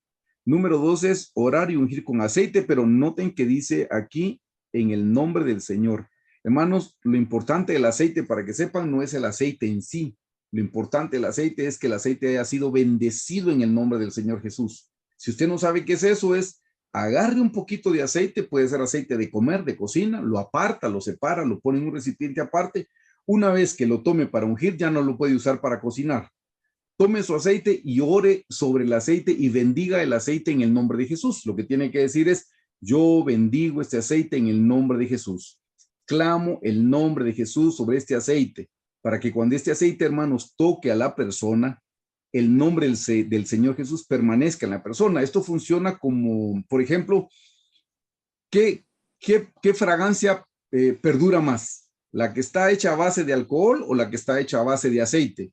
Número 2 es orar y ungir con aceite, pero noten que dice aquí en el nombre del Señor. Hermanos, lo importante del aceite, para que sepan, no es el aceite en sí. Lo importante del aceite es que el aceite haya sido bendecido en el nombre del Señor Jesús. Si usted no sabe qué es eso, es agarre un poquito de aceite, puede ser aceite de comer, de cocina, lo aparta, lo separa, lo pone en un recipiente aparte. Una vez que lo tome para ungir, ya no lo puede usar para cocinar. Tome su aceite y ore sobre el aceite y bendiga el aceite en el nombre de Jesús. Lo que tiene que decir es, yo bendigo este aceite en el nombre de Jesús. Clamo el nombre de Jesús sobre este aceite, para que cuando este aceite, hermanos, toque a la persona, el nombre del Señor Jesús permanezca en la persona. Esto funciona como, por ejemplo, ¿qué fragancia perdura más? ¿La que está hecha a base de alcohol o la que está hecha a base de aceite?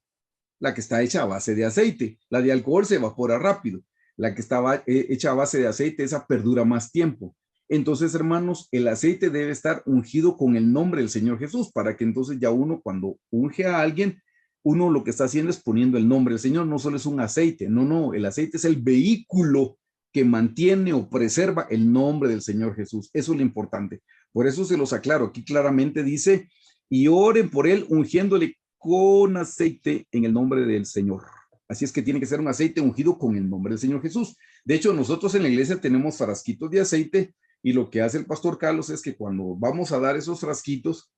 La que está hecha a base de aceite. La de alcohol se evapora rápido. La que estaba hecha a base de aceite, esa perdura más tiempo. Entonces, hermanos, el aceite debe estar ungido con el nombre del Señor Jesús, para que entonces ya uno, cuando unge a alguien, uno lo que está haciendo es poniendo el nombre del Señor. No solo es un aceite, no, el aceite es el vehículo que mantiene o preserva el nombre del Señor Jesús. Eso es lo importante. Por eso se los aclaro. Aquí claramente dice, y oren por él ungiéndole con aceite en el nombre del Señor. Así es que tiene que ser un aceite ungido con el nombre del Señor Jesús. De hecho, nosotros en la iglesia tenemos frasquitos de aceite, y lo que hace el pastor Carlos es que cuando vamos a dar esos frasquitos,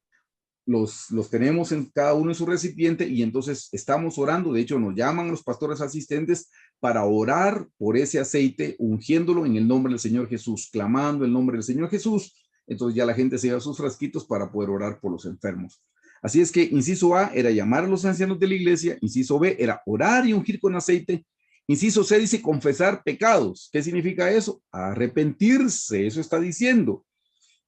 los tenemos en cada uno en su recipiente, y entonces estamos orando. De hecho, nos llaman los pastores asistentes para orar por ese aceite, ungiéndolo en el nombre del Señor Jesús, clamando el nombre del Señor Jesús. Entonces ya la gente se lleva sus frasquitos para poder orar por los enfermos. Así es que inciso A era llamar a los ancianos de la iglesia, inciso B era orar y ungir con aceite, inciso C dice confesar pecados. ¿Qué significa eso? Arrepentirse, eso está diciendo.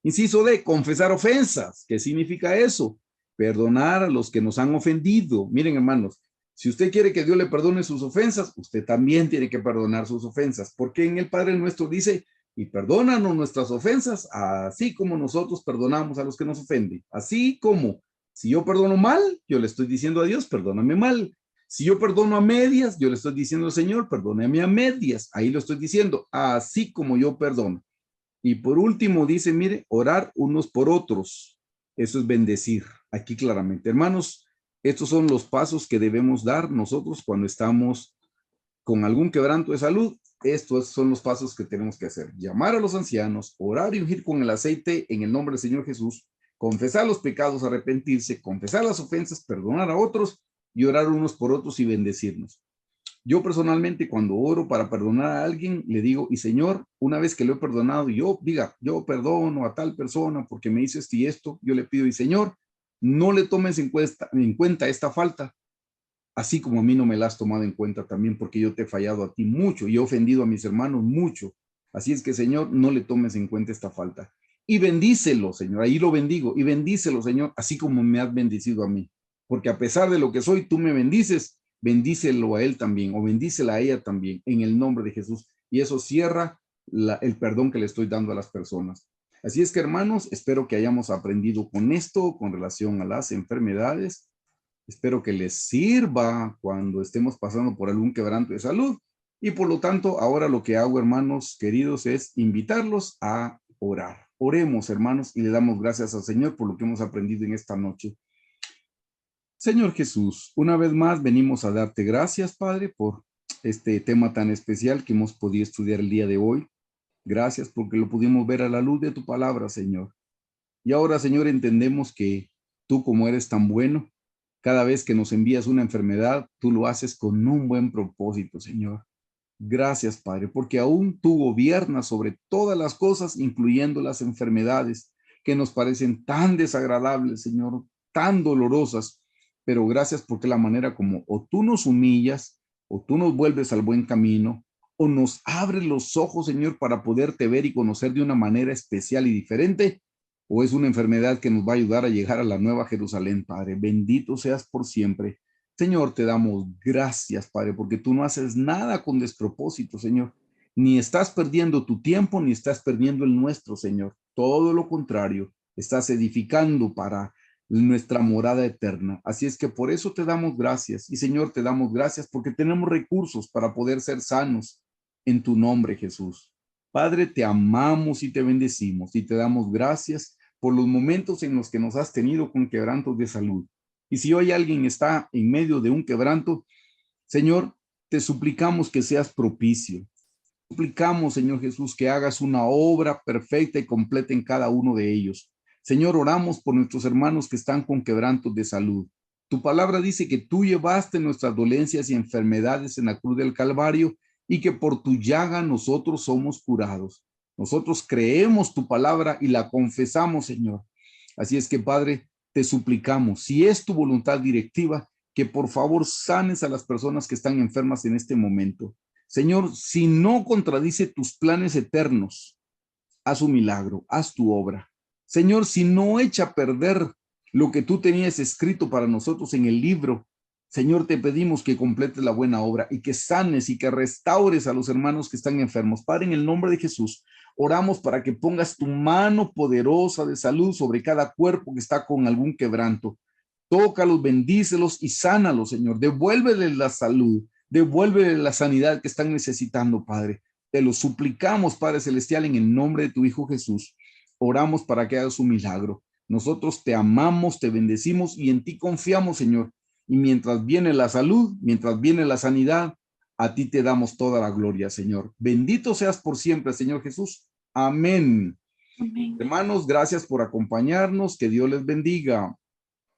Inciso D, confesar ofensas. ¿Qué significa eso? Perdonar a los que nos han ofendido. Miren, hermanos, si usted quiere que Dios le perdone sus ofensas, usted también tiene que perdonar sus ofensas, porque en el Padre Nuestro dice, y perdónanos nuestras ofensas, así como nosotros perdonamos a los que nos ofenden. Así como, si yo perdono mal, yo le estoy diciendo a Dios, perdóname mal. Si yo perdono a medias, yo le estoy diciendo al Señor, perdóname a medias. Ahí lo estoy diciendo, así como yo perdono. Y por último dice, mire, orar unos por otros. Eso es bendecir. Aquí claramente, hermanos, estos son los pasos que debemos dar nosotros cuando estamos con algún quebranto de salud. Estos son los pasos que tenemos que hacer. Llamar a los ancianos, orar y ungir con el aceite en el nombre del Señor Jesús, confesar los pecados, arrepentirse, confesar las ofensas, perdonar a otros y orar unos por otros y bendecirnos. Yo personalmente, cuando oro para perdonar a alguien, le digo, y Señor, una vez que lo he perdonado, yo yo perdono a tal persona porque me hizo esto y esto, yo le pido, y Señor, no le tomes en cuenta esta falta, así como a mí no me la has tomado en cuenta también, porque yo te he fallado a ti mucho y he ofendido a mis hermanos mucho. Así es que, Señor, no le tomes en cuenta esta falta. Y bendícelo, Señor, ahí lo bendigo, y bendícelo, Señor, así como me has bendecido a mí. Porque a pesar de lo que soy, tú me bendices, bendícelo a él también, o bendícela a ella también, en el nombre de Jesús. Y eso cierra el perdón que le estoy dando a las personas. Así es que, hermanos, espero que hayamos aprendido con esto, con relación a las enfermedades. Espero que les sirva cuando estemos pasando por algún quebranto de salud. Y por lo tanto, ahora lo que hago, hermanos queridos, es invitarlos a orar. Oremos, hermanos, y le damos gracias al Señor por lo que hemos aprendido en esta noche. Señor Jesús, una vez más venimos a darte gracias, Padre, por este tema tan especial que hemos podido estudiar el día de hoy. Gracias porque lo pudimos ver a la luz de tu palabra, Señor. Y ahora, Señor, entendemos que tú, como eres tan bueno, cada vez que nos envías una enfermedad, tú lo haces con un buen propósito, Señor. Gracias, Padre, porque aún tú gobiernas sobre todas las cosas, incluyendo las enfermedades que nos parecen tan desagradables, Señor, tan dolorosas. Pero gracias porque la manera como o tú nos humillas, o tú nos vuelves al buen camino, o nos abres los ojos, Señor, para poderte ver y conocer de una manera especial y diferente, o es una enfermedad que nos va a ayudar a llegar a la nueva Jerusalén, Padre. Bendito seas por siempre. Señor, te damos gracias, Padre, porque tú no haces nada con despropósito, Señor. Ni estás perdiendo tu tiempo, ni estás perdiendo el nuestro, Señor. Todo lo contrario, estás edificando para nuestra morada eterna. Así es que por eso te damos gracias. Y Señor, te damos gracias porque tenemos recursos para poder ser sanos en tu nombre, Jesús. Padre, te amamos y te bendecimos y te damos gracias por los momentos en los que nos has tenido con quebrantos de salud. Y si hoy alguien está en medio de un quebranto, Señor, te suplicamos que seas propicio. Suplicamos, Señor Jesús, que hagas una obra perfecta y completa en cada uno de ellos. Señor, oramos por nuestros hermanos que están con quebrantos de salud. Tu palabra dice que tú llevaste nuestras dolencias y enfermedades en la cruz del Calvario y que por tu llaga nosotros somos curados. Nosotros creemos tu palabra y la confesamos, Señor. Así es que, Padre, te suplicamos, si es tu voluntad directiva, que por favor sanes a las personas que están enfermas en este momento. Señor, si no contradice tus planes eternos, haz un milagro, haz tu obra. Señor, si no echa a perder lo que tú tenías escrito para nosotros en el libro, Señor, te pedimos que completes la buena obra y que sanes y que restaures a los hermanos que están enfermos. Padre, en el nombre de Jesús, oramos para que pongas tu mano poderosa de salud sobre cada cuerpo que está con algún quebranto. Tócalos, bendícelos y sánalos, Señor. Devuélveles la salud, devuélveles la sanidad que están necesitando, Padre. Te lo suplicamos, Padre Celestial, en el nombre de tu Hijo Jesús. Oramos para que hagas un milagro. Nosotros te amamos, te bendecimos y en ti confiamos, Señor. Y mientras viene la salud, mientras viene la sanidad, a ti te damos toda la gloria, Señor. Bendito seas por siempre, Señor Jesús. Amén. Amén. Hermanos, gracias por acompañarnos. Que Dios les bendiga.